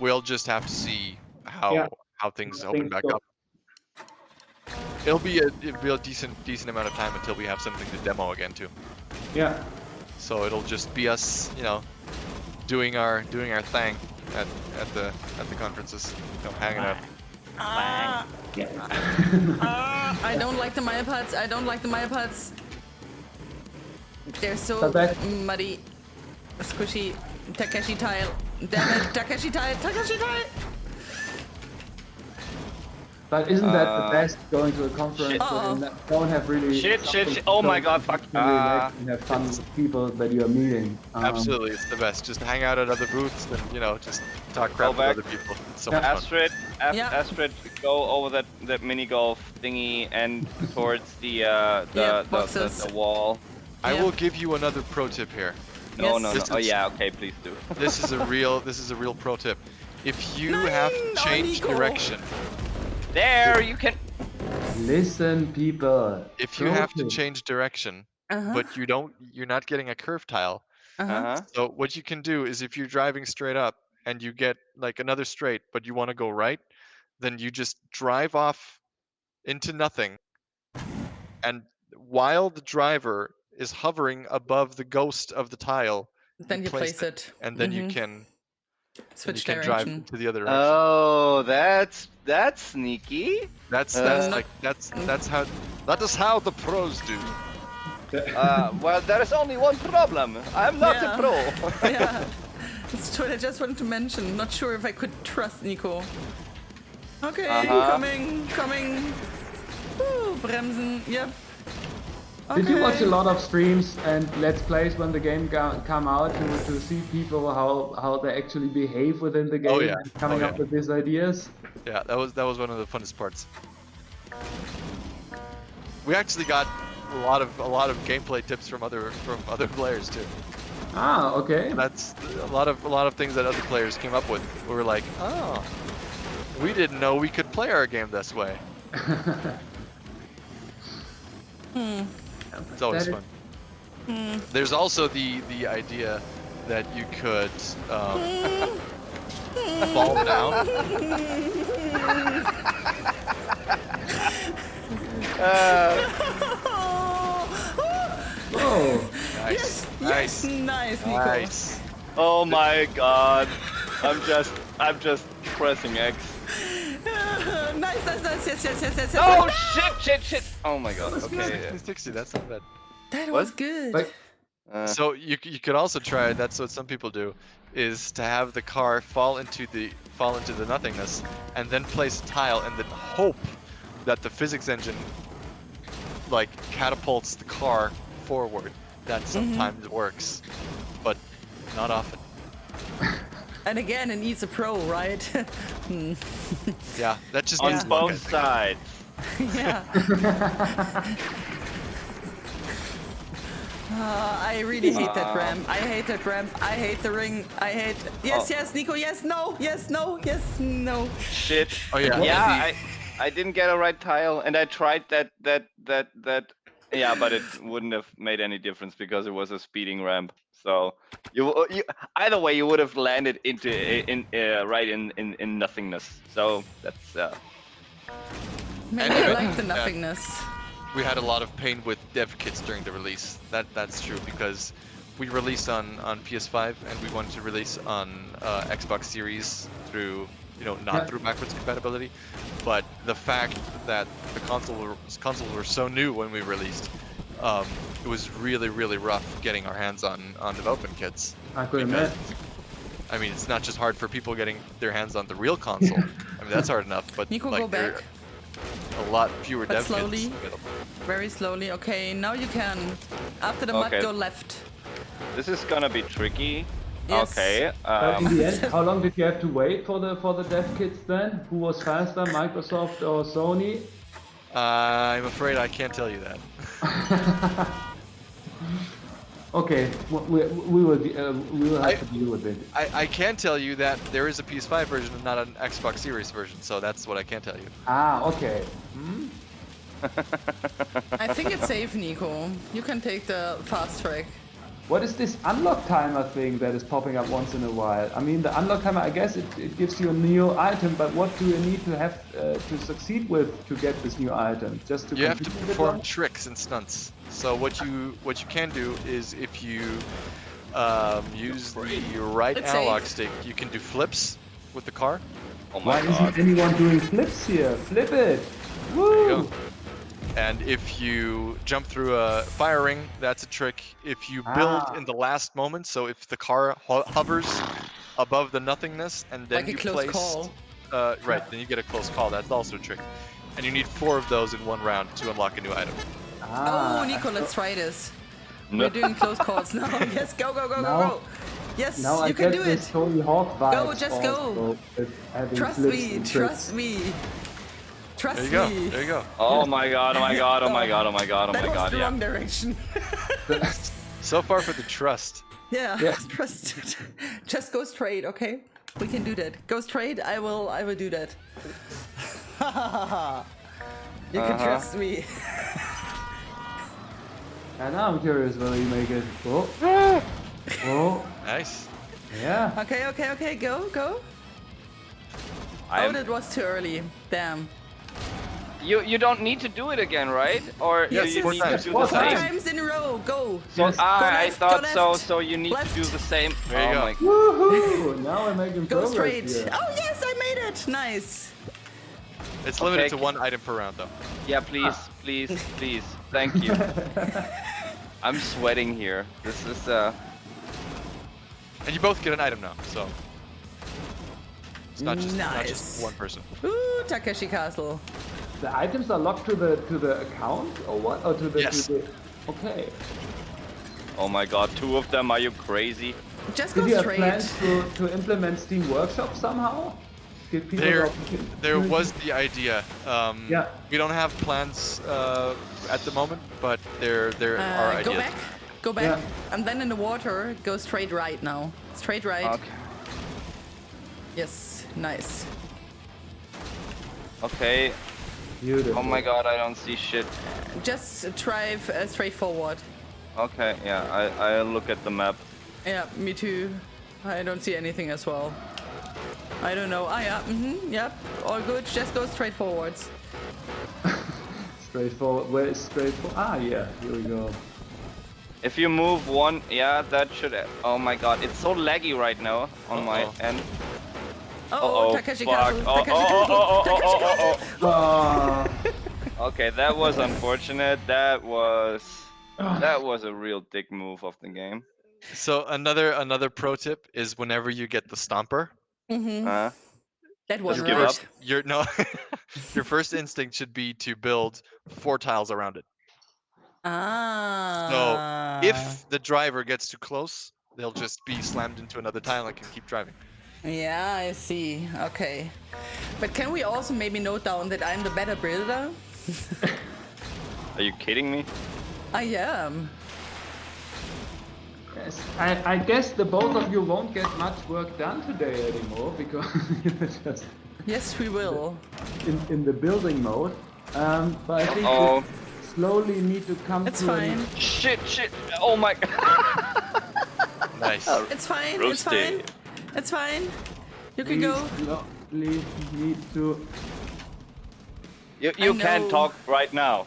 We'll just have to see how things open back up. It'll be a decent amount of time until we have something to demo again too. Yeah. So it'll just be us, doing our thing at the conferences, hanging out. I don't like the Maya pods. I don't like the Maya pods. They're so muddy, squishy. Takeshi tile. Damn it, Takeshi tile. Takeshi tile. But isn't that the best, going to a conference where you don't have really... Shit, oh my god, fuck. And have fun with people that you are meeting. Absolutely, it's the best. Just hang out at other booths and, just talk crap with other people. It's so much fun. Astrid, go over that mini golf thingy and towards the wall. I will give you another pro tip here. No. Oh yeah, okay, please do. This is a real pro tip. If you have to change direction... There, you can... Listen, people. If you have to change direction, but you're not getting a curve tile. So what you can do is, if you're driving straight up and you get like another straight, but you want to go right, then you just drive off into nothing. And while the driver is hovering above the ghost of the tile, then you place it. And then you can switch direction. Drive to the other direction. Oh, that's sneaky. That is how the pros do. Well, there is only one problem. I'm not a pro. Yeah, that's what I just wanted to mention. Not sure if I could trust Nico. Okay, coming. Ooh, bremsen. Yep. Okay. Did you watch a lot of streams and Let's Plays when the game come out to see people how they actually behave within the game and coming up with these ideas? Yeah, that was one of the funnest parts. We actually got a lot of gameplay tips from other players too. Ah, okay. That's a lot of things that other players came up with. We were like, oh, we didn't know we could play our game this way. It's always fun. There's also the idea that you could fall down. Oh, nice. Yes, nice, Nico. Nice. Oh my god. I'm just pressing X. Nice, yes. Oh shit. Oh my god. Okay. 60, that's not bad. That was good. Like, so you could also try, that's what some people do, is to have the car fall into the nothingness and then place a tile and then hope that the physics engine like catapults the car forward. That sometimes works, but not often. And again, it needs a pro, right? Yeah, that just on needs luck, both sides. Yeah. I really hate that ramp. I hate that ramp. I hate the ring. I hate... Yes, Nico, yes, no. Shit. Oh yeah. Yeah, I didn't get a right tile, and I tried that. Yeah, but it wouldn't have made any difference because it was a speeding ramp. So you either way you would have landed right in nothingness. So that's Maybe I like the nothingness. We had a lot of pain with dev kits during the release. That's true, because we released on PS5 and we wanted to release on Xbox Series through not through backwards compatibility, but the fact that the consoles were so new when we released, it was really rough getting our hands on development kits. I could admit. I mean, it's not just hard for people getting their hands on the real console. I mean, that's hard enough, but Nico, like, go back. A lot fewer dev slowly. kits. Very slowly. Okay, now you can. After the mud, go left. This is gonna be tricky Yes. Okay. But in the end, how long did you have to wait for the dev kits then? Who was faster, Microsoft or Sony? I'm afraid I can't tell you that. Okay, we will have to deal with it. I can tell you that there is a PS5 version and not an Xbox Series version, so that's what I can tell you. Ah, okay. I think it's safe, Nico. You can take the fast track. What is this unlock timer thing that is popping up once in a while? I mean, the unlock timer, I guess it gives you a new item, but what do you need to have to succeed with to get this new item? Just to You have to continue with perform it? tricks and stunts. So what you can do is if you use the right It's analog safe. stick, you can do flips with the car. Oh Why my god. isn't anyone doing flips here? Flip it! There you Woo! go. And if you jump through a fire ring, that's a trick. If you build in the last moment, so if the car hovers above the nothingness and then Like a you close place, call. right, then you get a close call. That's also a trick. And you need 4 of those in one round to unlock a new item. Oh, Nico, let's try this. No. We're doing close calls now. Yes, go, go, go, Now- go, go. Yes, Now I you can get do this it. Tony Hawk vibes. Go, just go. also with having Trust flips me, and trust tricks. me. Trust There you go. me. There you go. Oh my god, oh my god, oh my god, oh my god, oh That my was god, the yeah. wrong direction. So far for the trust. Yeah, Yeah. trust. Just go straight, okay? We can do that. Go straight. I will do that. You can trust me. And now I'm curious whether you make it. Oh. Oh. Nice. Yeah. Okay, okay, okay. Go, go. Oh, I'm, that was too early. Damn. you don't need to do it again, right? Or Yes, do you yes, need yes. to do Four the Four same? times in a row. Go. So Yes. I left, thought go so. left. So you need Left. to do the same. There you oh go. my. Woohoo! Now we're making Go progress straight. here. Oh yes, I made it. Nice. It's limited Okay. to 1 item per round though. Yeah, please, please, please. Thank you. I'm sweating here. This is And you both get an item now, so it's not just Nice. one person. Ooh, Takeshi Castle. The items are locked to the account or what? Or to the Yes. Okay. Oh my god, 2 of them. Are you crazy? Just Did go you have straight. plans to implement Steam Workshop somehow? Give people There the opportunity- There was the idea. Yeah. We don't have plans at the moment, but there are Go ideas. back. Go back. Yeah. And then in the water, go straight right now. Straight right. Okay. Yes. Nice. Okay. Beautiful. Oh my god, I don't see shit. Just drive straight forward. Okay, yeah, I look at the map. Yeah, me too. I don't see anything as well. I don't know. Ah, yeah. Yep. All good. Just go straight forwards. Straightforward. Where is straightforward? Ah, yeah. Here we go. If you move one, yeah, that should. Oh my god, it's so laggy right now on my Uh-oh. end. Oh, Uh-oh, Takeshi fuck. Castle. Oh, Takeshi oh, Castle. oh, oh, oh, Takeshi oh, oh, Castle. Ah. Okay, that was unfortunate. That was a real dick move of the game. So another pro tip is whenever you get the stomper, Uh, That was Just give right. up. your no your first instinct should be to build 4 tiles around it. Ah. If the driver gets too close, they'll just be slammed into another tile and can keep driving. Yeah, I see. Okay. But can we also maybe note down that I'm the better builder? are you kidding me? I am. Yes. I guess the both of you won't get much work done today anymore because you're just Yes, we will. in the building mode. But I think Oh, we slowly need to come It's to fine. shit, shit. Oh my. Nice. It's fine. It's Roasty. fine. It's fine. You can we go. slowly need to. You can't know. talk right now.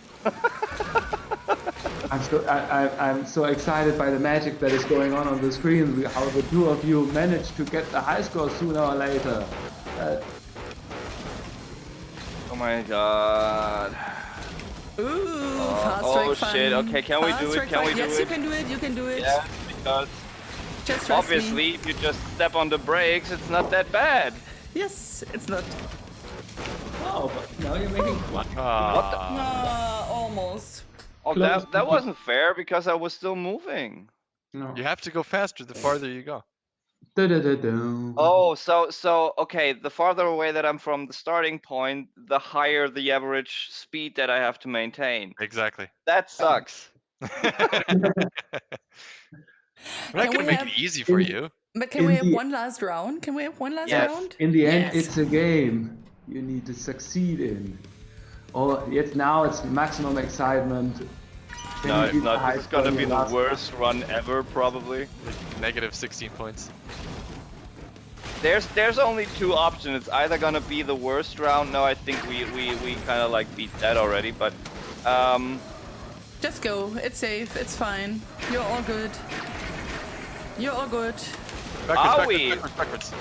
I'm so excited by the magic that is going on the screen. How the two of you managed to get the high score sooner or later. Oh my god. Ooh, fast track fun. Shit. Okay, can we Fast do it? track Can we fun. do yes, it? you can do it. You can do it. Yeah, because Just trust me. obviously if you just step on the brakes, it's not that bad. Yes, it's not. Oh, but now you're making fun. Almost. Oh, Close. that wasn't fair because I was still moving. No. You have to go faster the farther you go. Oh, so okay. The farther away that I'm from the starting point, the higher the average speed that I have to maintain. Exactly. That sucks. We're not Can gonna we make have? it easy for you. But can In we have the- one last round? Can we have one last Yes. round? In the end, Yes. it's a game you need to succeed in. Or now it's maximum excitement. Can No, you if beat the not, high this is gonna score be in the last worst run ever, probably. Negative 16 points. There's only two options. It's either gonna be the worst round. No, I think we kind of like beat that already. But Just go. It's safe. It's fine. You're all good. You're all good. Backwards.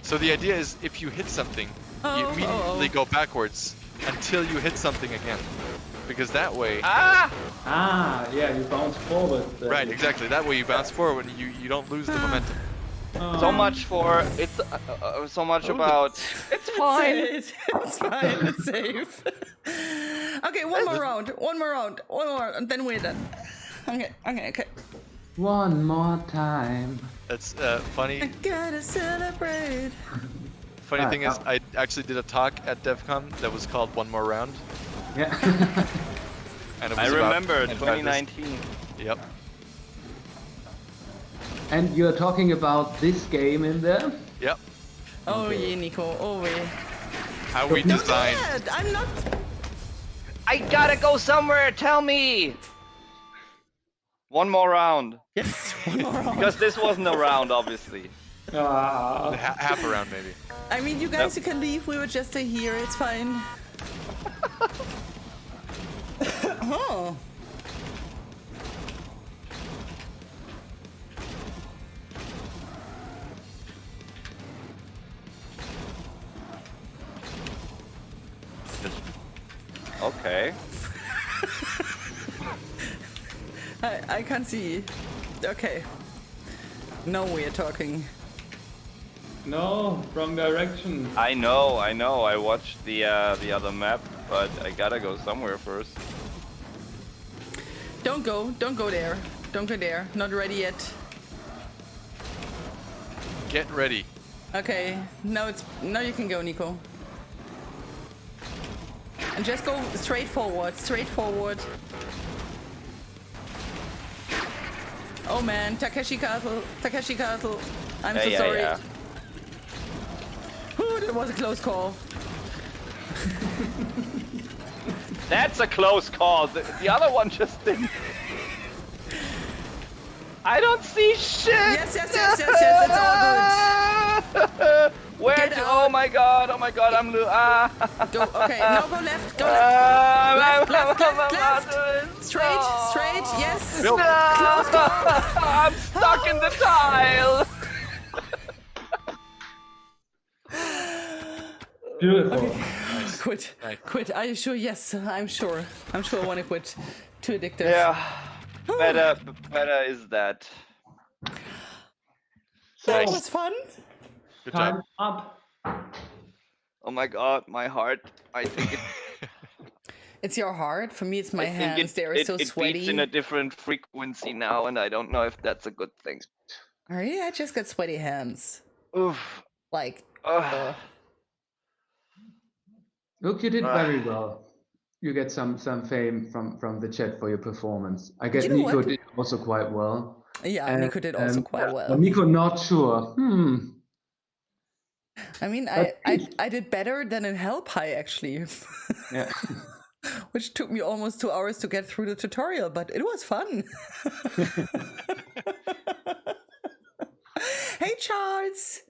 So the idea is, if you hit something, you immediately go backwards until you hit something again, because that way. yeah, you bounce forward. Right, exactly. That way you bounce forward and you don't lose the momentum. so much for it's so much about. It's fine. It's fine. It's safe. Okay, one more round, and then we're done. Okay. One more time. That's funny. I gotta celebrate. Funny thing is, I actually did a talk at devcom that was called One More Round. Yeah. And it was I about remember tDriveThis. 2019. Yep. And you're talking about this game in there? Yep. Oh yeah, Nico. Oh yeah. How we Don't do designed. that. I'm not. I gotta go somewhere. Tell me. One more round. Yes. One more round. Because this wasn't a round, obviously. Half a round maybe. I mean, you guys, you can leave. We would just stay here. It's fine. Oh. Okay. I can't see. Okay. Now we are talking. No, wrong direction. I know. I watched the other map, but I gotta go somewhere first. Don't go there. Don't go there. Not ready yet. Get ready. Okay. Now you can go, Nico. And just go straight forward. Oh man, Takeshi Castle. I'm so sorry. Yeah. Ooh, that was a close call. That's a close call. The other one just didn't. I don't see shit. Yes. It's all good. Where? Get Oh out. my god! I'm Go. Okay. Now go left. Go left. Left. Straight. Yes. Nope. Close call. I'm stuck in the tile. Beautiful. Quit. Nice. Quit. Are you sure? Yes, I'm sure. I want to quit. Too addictive. Yeah. Better is that. That Nice. was fun. Good job. Time up. Oh my god, my heart. I think it. It's your heart. For me, it's my I think hands. They are so it sweaty. beats in a different frequency now, and I don't know if that's a good thing. Oh yeah, I just got sweaty hands. Oof. Like. Ugh. Look, you did very well. You get some fame from the chat for your performance. I guess You know Nico what? did also quite well. Yeah, Nico did also quite well. Nico, not sure. I mean, I did better than in Help High actually. Yeah. Which took me almost 2 hours to get through the tutorial, but it was fun. Hey, Charles.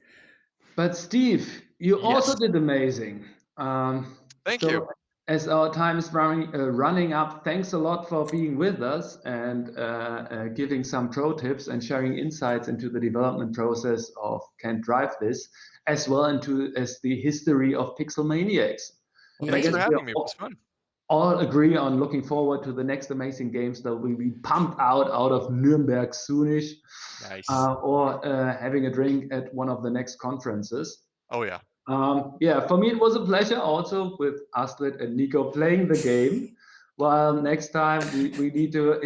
But Steve, you also Yes. did amazing. Thank So, you. As our time is running up, thanks a lot for being with us and giving some pro tips and sharing insights into the development process of tDriveThis, as well as the history of Pixel Maniacs. Yeah. Thanks guess for we having are me. It was fun. all agree on looking forward to the next amazing games that will be pumped out of Nuremberg soonish, Nice. or having a drink at one of the next conferences. Oh yeah. Yeah, for me it was a pleasure also with Astrid and Nico playing the game. While next time we need to,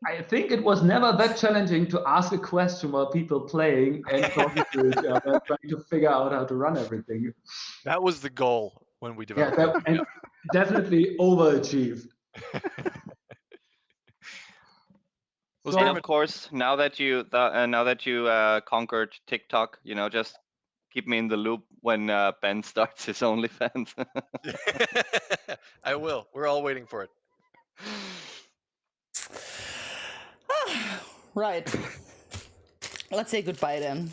I think it was never that challenging to ask a question while people playing and talking to each other, and trying to figure out how to run everything. That was the goal when we Yeah, developed it. and definitely overachieved. Was And very of much course, now that you conquered TikTok, just keep me in the loop when Ben starts his OnlyFans. I will. We're all waiting for it. Right. Let's say goodbye then.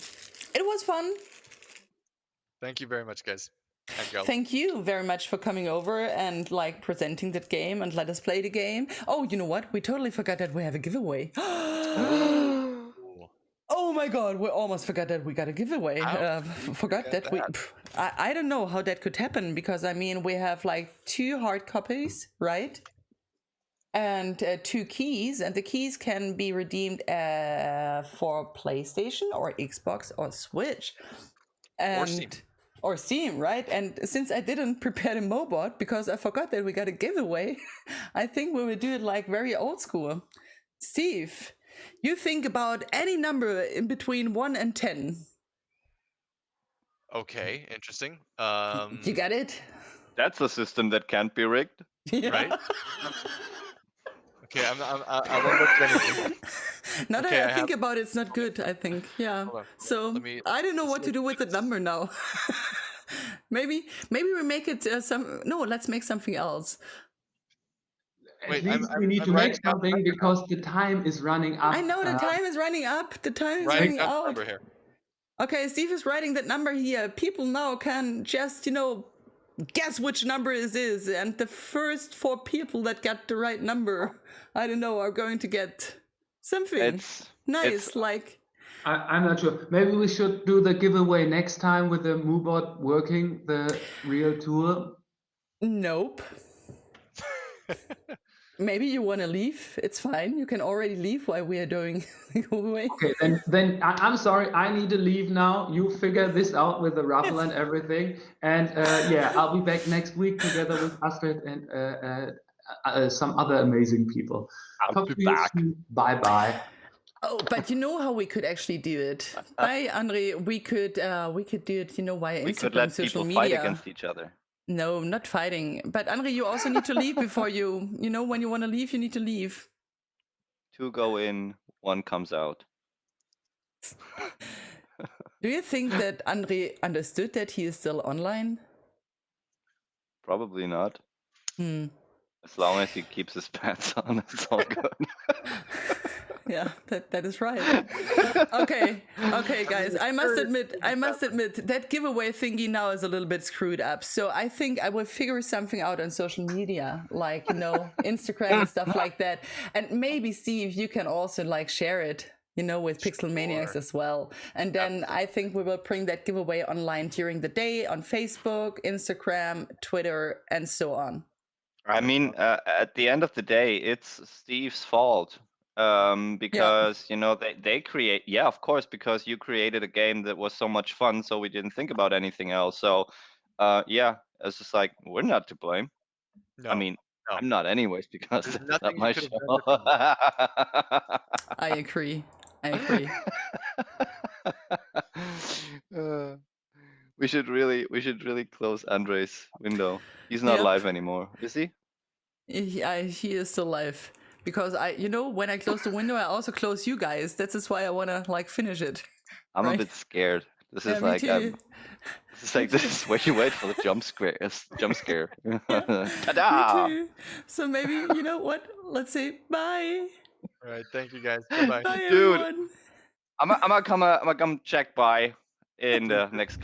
It was fun. Thank you very much, guys. I go. Thank you very much for coming over and like presenting that game and let us play the game. Oh, you know what? We totally forgot that we have a giveaway. Ooh. Oh my god, we almost forgot that we got a giveaway. How Forgot forget that we. I don't know how that could happen because I mean we have like 2 hard copies, right? And 2 keys, and the keys can be redeemed for PlayStation or Xbox or Switch, and or Steam, right? And since I didn't prepare the Mobot because I forgot that we got a giveaway, I think we will do it like very old school. Steve, you think about any number in between 1 and 10. Okay, interesting. You got it? That's a system that can't be rigged. Yeah. Right? Okay, I won't look at anything. Now Okay, that I think about it, it's not good, I think. Yeah. Hold on. So I don't know what to do with the number now. maybe we make it let's make something else. At least we need to make something because the time is running up. I know the time is running up. The time is running out. Here. Okay, Steve is writing that number here. People now can just, guess which number it is. And the first 4 people that get the right number, I don't know, are going to get something nice. Like, I'm not sure. Maybe we should do the giveaway next time with the Mubot working, the real tool. Nope. Maybe you want to leave. It's fine. You can already leave while we are doing the giveaway. Okay, then I'm sorry. I need to leave now. You figure this out with the raffle and everything. And yeah, I'll be back next week together with Astrid and some other amazing people. I'll be back. Bye-bye. Oh, but you know how we could actually do it? Bye, Andre. We could do it, via Instagram, we could let social people media. fight against each other. No, not fighting. But Andre, you also need to leave before when you want to leave, you need to leave. 2 go in, 1 comes out. Do you think that Andre understood that he is still online? Probably not. As long as he keeps his pants on, it's all good. Yeah, that is right. Okay, guys. I must admit that giveaway thingy now is a little bit screwed up. So I think I will figure something out on social media, like Instagram and stuff like that. And maybe Steve, you can also share it, with Pixel Maniacs as well. And then I think we will bring that giveaway online during the day on Facebook, Instagram, Twitter, and so on. I mean, at the end of the day, it's Steve's fault. Because they create, of course, because you created a game that was so much fun, so we didn't think about anything else. So it's just like, we're not to blame. No, I mean, I'm not anyways, because there's it's nothing not my you could show. I agree. We should really close Andre's window. He's not live anymore, is he? He is still live. Because when I close the window, I also close you guys. That's just why I want to finish it. I'm right? a bit scared. This is this is where you wait for the jump scare. Ta-da! Me too. So maybe you know what? Let's say bye. All right, thank you guys. Bye-bye. Bye, Dude, everyone. I'm gonna come check by in the next